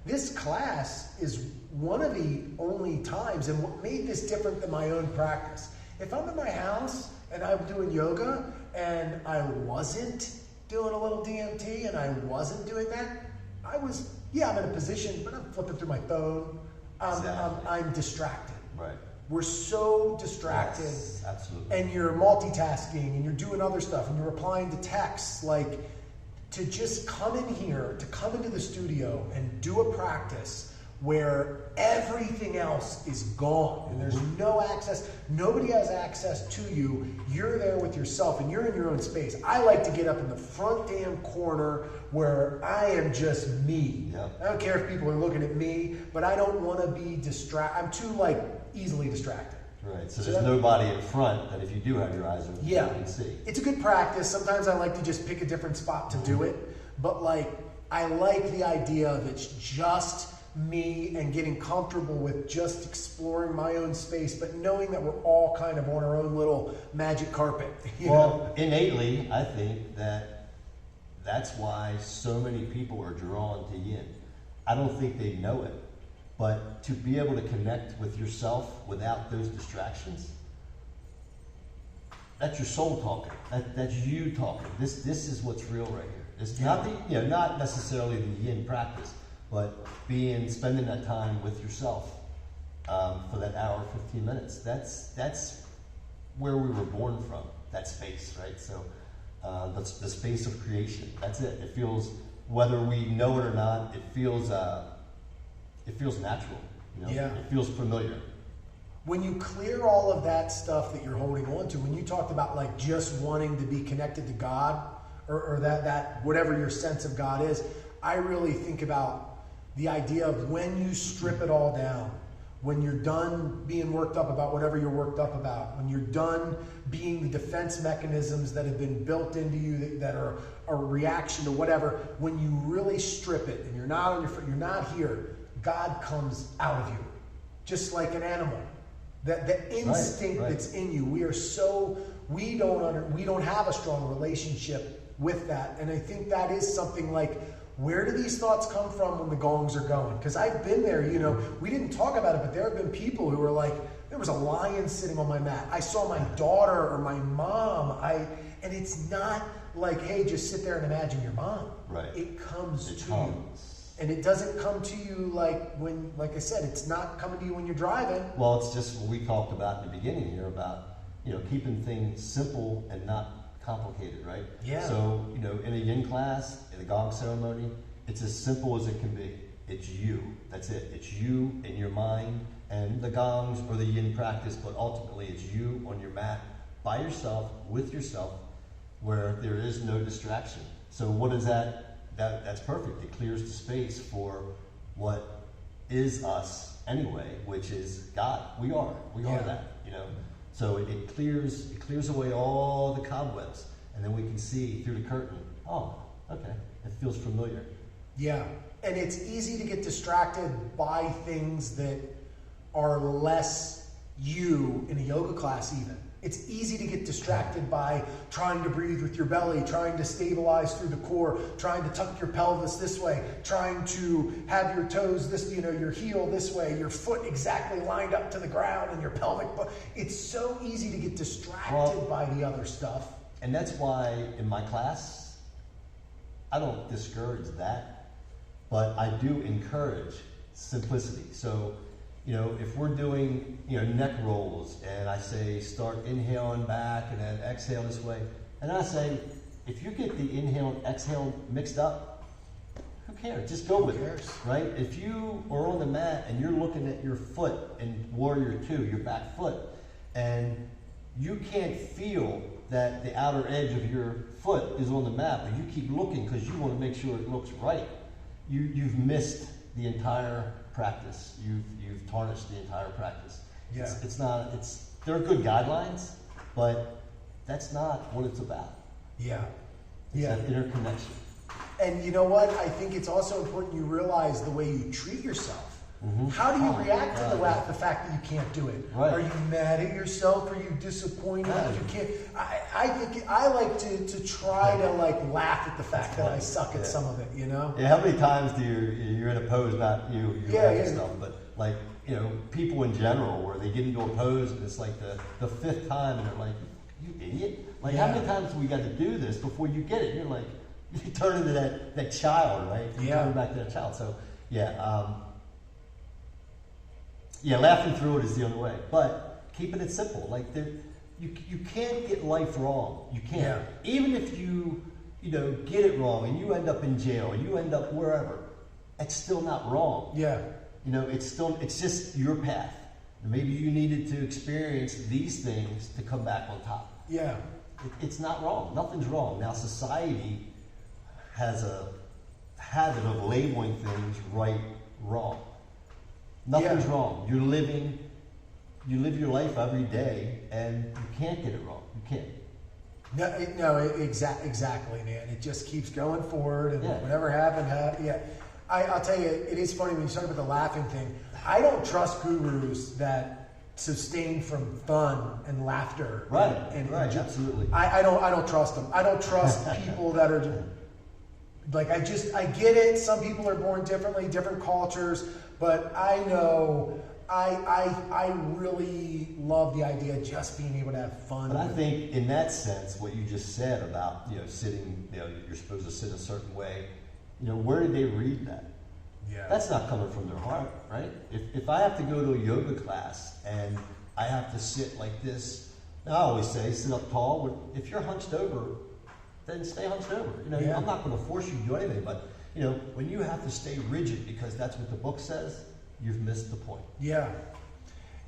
this class is one of the only times, and what made this different than my own practice. If I'm in my house and I'm doing yoga and I wasn't doing a little DMT and I wasn't doing that, I'm in a position, but I'm flipping through my phone. I'm distracted. Right. We're so distracted. Yes, absolutely. And you're multitasking and you're doing other stuff and you're replying to texts. Like, to just come in here, to come into the studio and do a practice where everything else is gone and there's no access, nobody has access to you, you're there with yourself and you're in your own space. I like to get up in the front damn corner where I am just me. Yeah. I don't care if people are looking at me, but I don't want to be distracted. I'm too easily distracted. Right, so there's nobody in front that if you do have your eyes open, you can see. It's a good practice. Sometimes I like to just pick a different spot to do it, but like I like the idea of it's just me and getting comfortable with just exploring my own space, but knowing that we're all kind of on our own little magic carpet. You know? Innately, I think that's why so many people are drawn to Yin. I don't think they know it. But to be able to connect with yourself without those distractions, that's your soul talking. That's you talking. This is what's real right here. It's not not necessarily the Yin practice, but spending that time with yourself for that hour, 15 minutes. That's where we were born from. That space, right? So that's the space of creation. That's it. It feels, whether we know it or not, it feels natural, It feels familiar. When you clear all of that stuff that you're holding on to, when you talked about like just wanting to be connected to God or that whatever your sense of God is, I really think about the idea of when you strip it all down, when you're done being worked up about whatever you're worked up about, when you're done being the defense mechanisms that have been built into you that are a reaction to whatever, when you really strip it and you're not on your foot, you're not here, God comes out of you, just like an animal. The instinct that's in you. We don't have a strong relationship with that, and I think that is something like, where do these thoughts come from when the gongs are going? Because I've been there. We didn't talk about it, but there have been people who were like, there was a lion sitting on my mat. I saw my daughter or my mom. And it's not like, hey, just sit there and imagine your mom. Right. It comes to you. And it doesn't come to you like I said, it's not coming to you when you're driving. Well, it's just what we talked about in the beginning here about, keeping things simple and not complicated, right? Yeah. So, in a Yin class, in a gong ceremony, it's as simple as it can be. It's you. That's it. It's you in your mind and the gongs or the Yin practice, but ultimately it's you on your mat by yourself, with yourself, where there is no distraction. So what is that? That's perfect. It clears the space for what is us anyway, which is God. We are that, So it clears away all the cobwebs, and then we can see through the curtain. Oh, okay, it feels familiar. Yeah, and it's easy to get distracted by things that are less you in a yoga class even. It's easy to get distracted by trying to breathe with your belly, trying to stabilize through the core, trying to tuck your pelvis this way, trying to have your toes this, your heel this way, your foot exactly lined up to the ground and your pelvic. It's so easy to get distracted by the other stuff. And that's why in my class, I don't discourage that, but I do encourage simplicity. So, if we're doing, neck rolls, and I say start inhaling back and then exhale this way, and I say, if you get the inhale and exhale mixed up, who cares? Just go with it, right? If you are on the mat and you're looking at your foot in Warrior 2, your back foot, and you can't feel that the outer edge of your foot is on the mat, but you keep looking because you want to make sure it looks right, you've missed the entire practice. You've tarnished the entire practice. Yeah. There are good guidelines, but that's not what it's about. Yeah. It's that interconnection. And you know what? I think it's also important you realize the way you treat yourself. Mm-hmm. How do you react to the fact that you can't do it? Right. Are you mad at yourself? Are you disappointed that you can't? I think I like to try to laugh at the fact that I suck at some of it. Yeah. How many times do you're in a pose, not you laugh at stuff, but people in general, where they get into a pose and it's like the fifth time and they're like, you idiot! How many times do we got to do this before you get it? You're like, you turn into that child, right? You turn back to that child. So laughing through it is the only way, but keeping it simple. You can't get life wrong. You can't. Yeah. Even if you get it wrong and you end up in jail, you end up wherever, it's still not wrong. Yeah. It's just your path. Maybe you needed to experience these things to come back on top. Yeah. It's not wrong. Nothing's wrong. Now society has a habit of labeling things right, wrong. Nothing's wrong. You're living you live your life every day, and you can't get it wrong. You can't. Exactly, man. It just keeps going forward, and whatever happened. I'll tell you, it is funny when you talk about the laughing thing. I don't trust gurus that sustain from fun and laughter. Right, and absolutely. I don't trust them. I don't trust people that are like, I get it. Some people are born differently, different cultures, but I know. I really love the idea of just being able to have fun. But I think in that sense, what you just said about, sitting, you're supposed to sit a certain way, where did they read that? Yeah. That's not coming from their heart, right? If I have to go to a yoga class and I have to sit like this, I always say sit up tall. If you're hunched over, then stay hunched over. I'm not going to force you to do anything, but when you have to stay rigid because that's what the book says, you've missed the point. Yeah.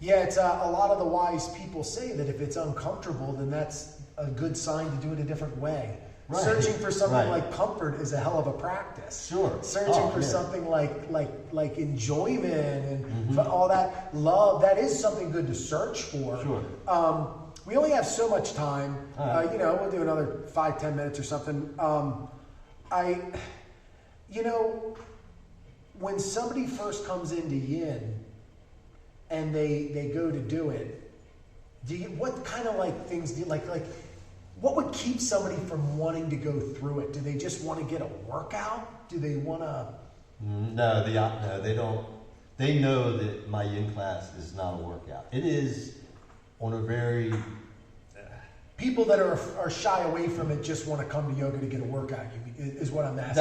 It's a lot of the wise people say that if it's uncomfortable, then that's a good sign to do it a different way. Right. Searching for something like comfort is a hell of a practice. Sure. Searching for something like enjoyment and all that love, that is something good to search for. Sure. We only have so much time. We'll do another 5-10 minutes or something. When somebody first comes into Yin and they go to do it, what kind of things do you like what would keep somebody from wanting to go through it? Do they just want to get a workout? Do they want to? No, they don't. They know that my Yin class is not a workout. It is on a very... People that are shy away from it just want to come to yoga to get a workout, is what I'm asking.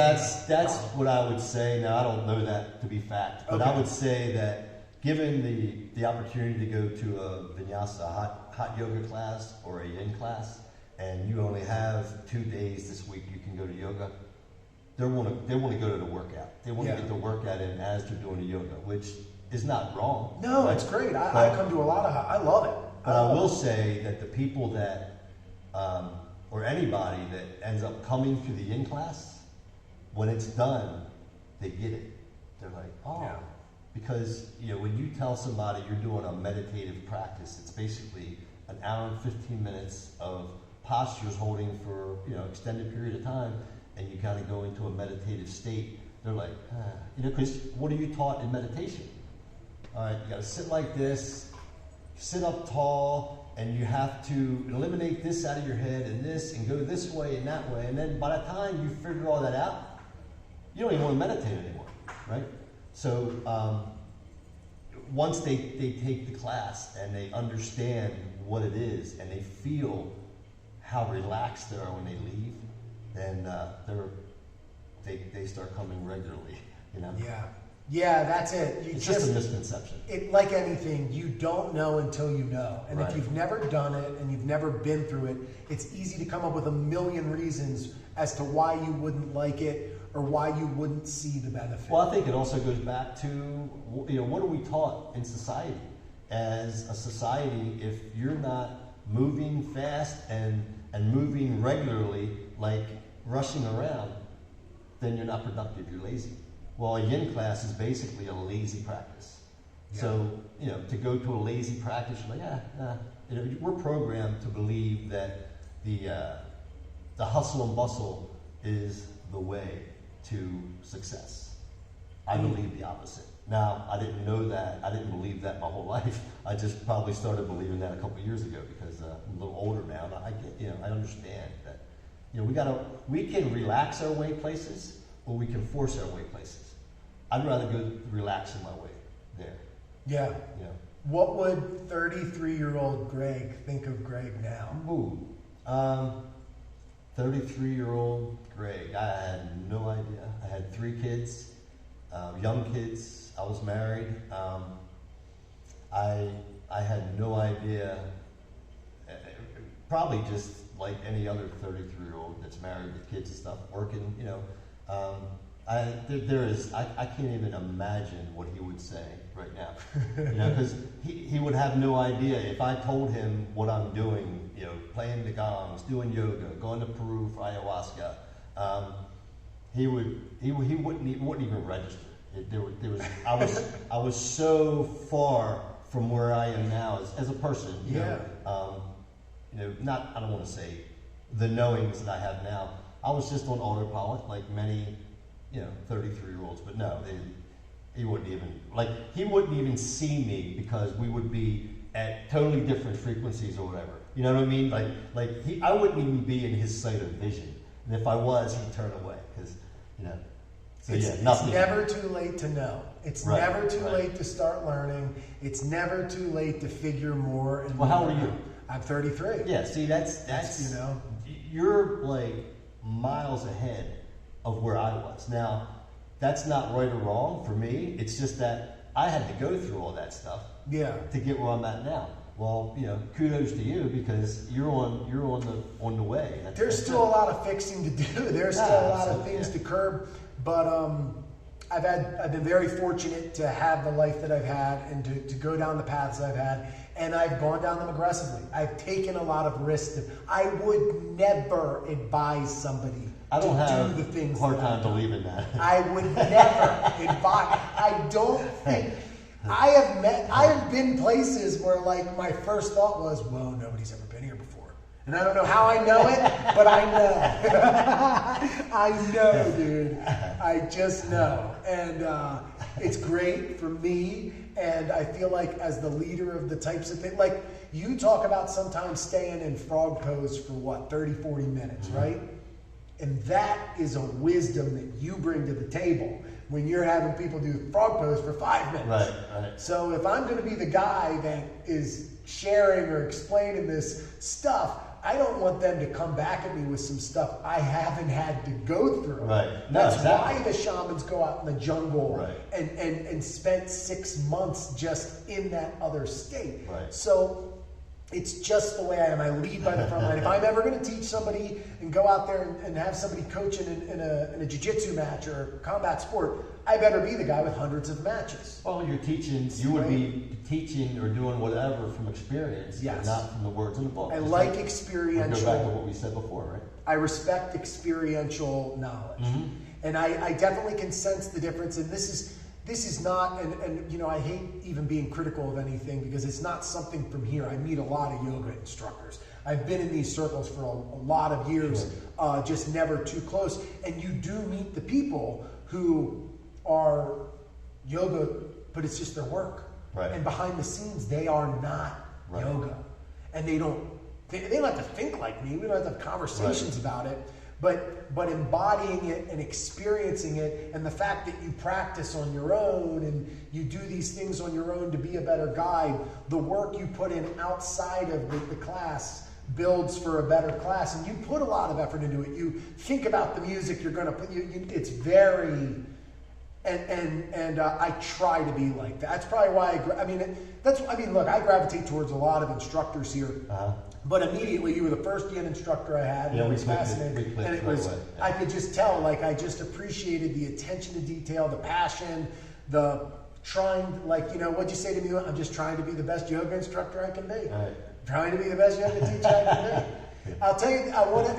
That's what I would say. Now, I don't know that to be fact, but I would say that given the opportunity to go to a vinyasa hot yoga class or a Yin class, and you only have 2 days this week you can go to yoga, they want to go to the workout. They want to get the workout in as they're doing the yoga, which is not wrong. No, right? It's great. I come to a lot of I love it. But I will say that the people that or anybody that ends up coming to the Yin class, when it's done, they get it. They're like, because when you tell somebody you're doing a meditative practice, it's basically an hour and 15 minutes of postures holding for extended period of time, and you kind of go into a meditative state. They're like, because what are you taught in meditation? All right, you got to sit like this, sit up tall. And you have to eliminate this out of your head and this and go this way and that way. And then by the time you figure all that out, you don't even want to meditate anymore, right? So once they take the class and they understand what it is and they feel how relaxed they are when they leave, then they start coming regularly, Yeah, that's it. It's just a misconception. Like anything, you don't know until you know. And right. If you've never done it and you've never been through it, it's easy to come up with a million reasons as to why you wouldn't like it or why you wouldn't see the benefit. Well, I think it also goes back to, what are we taught in society? As a society, if you're not moving fast and moving regularly, like rushing around, then you're not productive, you're lazy. Well, a Yin class is basically a lazy practice. Yeah. So, to go to a lazy practice, you're like, we're programmed to believe that the hustle and bustle is the way to success. I believe the opposite. Now, I didn't know that. I didn't believe that my whole life. I just probably started believing that a couple of years ago because I'm a little older now. And I understand that, we can relax our way places or we can force our way places. I'd rather go relaxing my way there. Yeah. What would 33-year-old Greg think of Greg now? Ooh, 33-year-old Greg. I had no idea. I had 3 kids, young kids. I was married. I had no idea. Probably just like any other 33-year-old that's married with kids and stuff, working. I can't even imagine what he would say right now, because he would have no idea if I told him what I'm doing, playing the gongs, doing yoga, going to Peru for Ayahuasca. He wouldn't even register. I was so far from where I am now as a person. You know, I don't want to say the knowings that I have now. I was just on autopilot, like many, 33-year-olds. But no, he wouldn't even see me because we would be at totally different frequencies or whatever. You know what I mean? I wouldn't even be in his sight of vision. And if I was, he'd turn away because, So it's never too late to know. It's never too late to start learning. It's never too late to figure more. And how are you? I'm 33. Yeah. See, that's you're like miles ahead of where I was. Now, that's not right or wrong for me. It's just that I had to go through all that stuff. To get where I'm at now. Well, kudos to you because you're on the way. There's still a lot of fixing to do. There's still a lot of things to curb, but I've been very fortunate to have the life that I've had and to go down the paths I've had, and I've gone down them aggressively. I've taken a lot of risks. I would never advise somebody I don't to have do the things. Hard time believing that. I would never advise. I don't think. I have been places where like my first thought was, well, nobody's ever been here before. And I don't know how I know it, but I know. I know, dude. I just know. And it's great for me. And I feel like as the leader of the types of things, like you talk about sometimes staying in frog pose for 30, 40 minutes, right? And that is a wisdom that you bring to the table when you're having people do frog pose for 5 minutes. Right. So if I'm going to be the guy that is sharing or explaining this stuff, I don't want them to come back at me with some stuff I haven't had to go through. Right. That's why the shamans go out in the jungle right. and spent 6 months just in that other state. Right. So it's just the way I am. I lead by the front line. If I'm ever going to teach somebody and go out there and have somebody coaching in a jiu-jitsu match or a combat sport, I better be the guy with hundreds of matches. Well, you're teaching. You would be teaching or doing whatever from experience, not from the words in the book. I like experiential. Go back to what we said before, right? I respect experiential knowledge, and I definitely can sense the difference. And this is not, and I hate even being critical of anything because it's not something from here. I meet a lot of yoga instructors. I've been in these circles for a lot of years, just never too close. And you do meet the people who are yoga, but it's just their work. Right. And behind the scenes, they are not yoga. And they don't have to think like me. We don't have to have conversations about it. But embodying it and experiencing it, and the fact that you practice on your own and you do these things on your own to be a better guide, the work you put in outside of the class builds for a better class. And you put a lot of effort into it. You think about the music you're going to put. It's very... And I try to be like that. That's probably why look, I gravitate towards a lot of instructors here. But immediately, you were the first Yin instructor I had. Yeah, it was fascinating. And it was, I could just tell, like, I just appreciated the attention to detail, the passion, the trying, what'd you say to me? I'm just trying to be the best yoga instructor I can be. Right. Trying to be the best yoga teacher I can be. I'll tell you,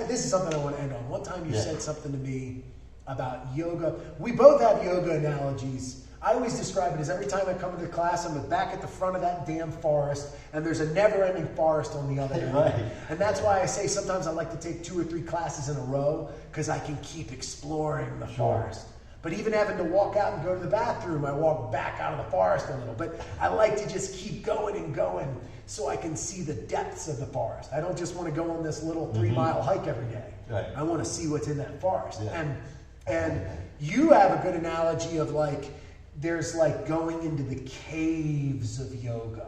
this is something I want to end on. One time you said something to me about yoga. We both have yoga analogies. I always describe it as every time I come to the class, I'm back at the front of that damn forest, and there's a never-ending forest on the other end. Right. And that's why I say sometimes I like to take 2 or 3 classes in a row, because I can keep exploring the forest. But even having to walk out and go to the bathroom, I walk back out of the forest a little. But I like to just keep going and going so I can see the depths of the forest. I don't just want to go on this little 3-mile hike every day. Right. I want to see what's in that forest. Yeah. And you have a good analogy of there's going into the caves of yoga.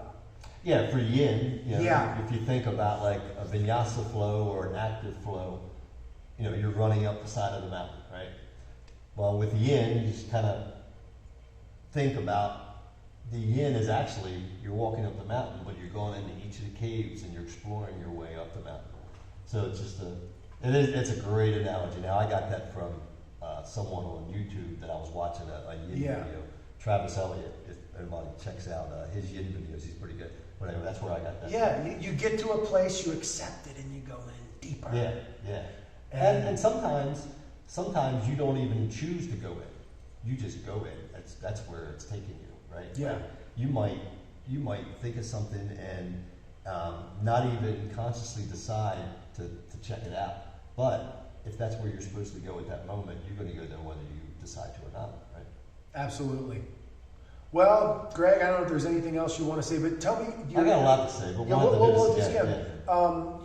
Yeah, for yin, if you think about like a vinyasa flow or an active flow, you're running up the side of the mountain, right? Well, with yin, you just kind of think about the yin is actually, you're walking up the mountain, but you're going into each of the caves and you're exploring your way up the mountain. So it's just it's a great analogy. Now, I got that from someone on YouTube that I was watching a yin video. Travis Elliott, if anybody checks out his yin videos, he's pretty good. Whatever, that's where I got that. Yeah, you get to a place, you accept it, and you go in deeper. Yeah. And sometimes you don't even choose to go in. You just go in. That's where it's taking you, right? Yeah. Like, you might you might think of something and not even consciously decide to check it out. But if that's where you're supposed to go at that moment, you're going to go there whether you decide to or not, right? Absolutely. Well, Greg, I don't know if there's anything else you want to say, but tell me. I got a lot to say, but we'll just get it.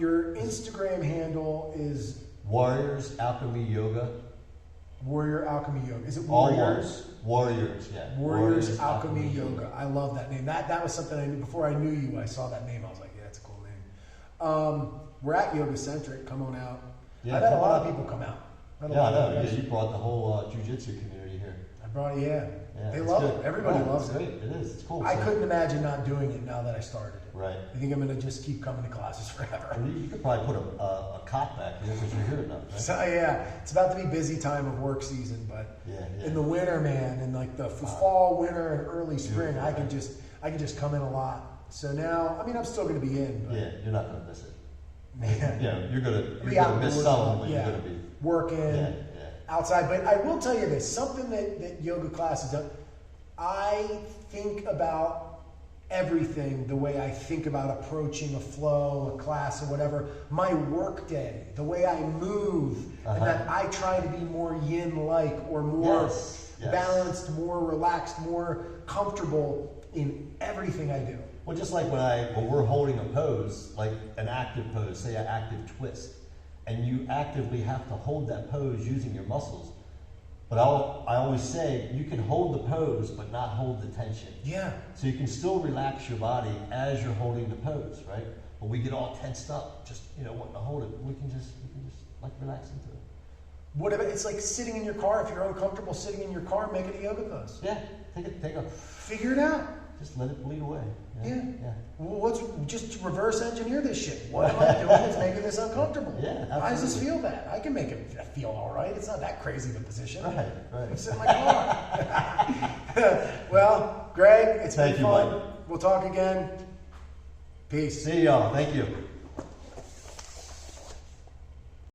Your Instagram handle is Warriors Alchemy Yoga. Warrior Alchemy Yoga. Is it Warriors? Warriors, yeah. Warriors Alchemy Yoga. I love that name. That was something I knew before I knew you. I saw that name. I was like, yeah, that's a cool name. We're at Yoga Centric. Come on out. Yeah, I've had a lot of people come out. I know. Yeah, you brought the whole jiu-jitsu community here. I brought it, yeah. They love it. Everybody loves it. Great. It is. It's cool. I couldn't imagine not doing it now that I started it. Right. I think I'm going to just keep coming to classes forever. Well, you could probably put a cot back here because you're here enough. Right? So yeah, it's about to be busy time of work season, but in the winter, man, in like the fall, winter, and early spring, I can just come in a lot. So now, I mean, I'm still going to be in. But yeah, you're not going to miss it. Man. Yeah, you're gonna miss some, but you're gonna be working outside. But I will tell you this: something that yoga classes do. I think about everything the way I think about approaching a flow, a class, or whatever. My work day, the way I move, and that I try to be more yin-like or more balanced, more relaxed, more comfortable in everything I do. Well, just like when we're holding a pose, like an active pose, say an active twist, and you actively have to hold that pose using your muscles. But I always say you can hold the pose, but not hold the tension. Yeah. So you can still relax your body as you're holding the pose, right? But we get all tensed up, just wanting to hold it. We can just like relax into it. What about it's like sitting in your car? If you're uncomfortable sitting in your car, make it a yoga pose. Yeah. Take a. Figure it out. Just let it bleed away. Yeah. Well, let's just reverse engineer this shit. What am I doing that's making this uncomfortable? Yeah, absolutely. Why does this feel bad? I can make it feel all right. It's not that crazy of a position. Right. I'm sitting in my car. Well, Greg, it's been fun. We'll talk again. Peace. See y'all. Thank you.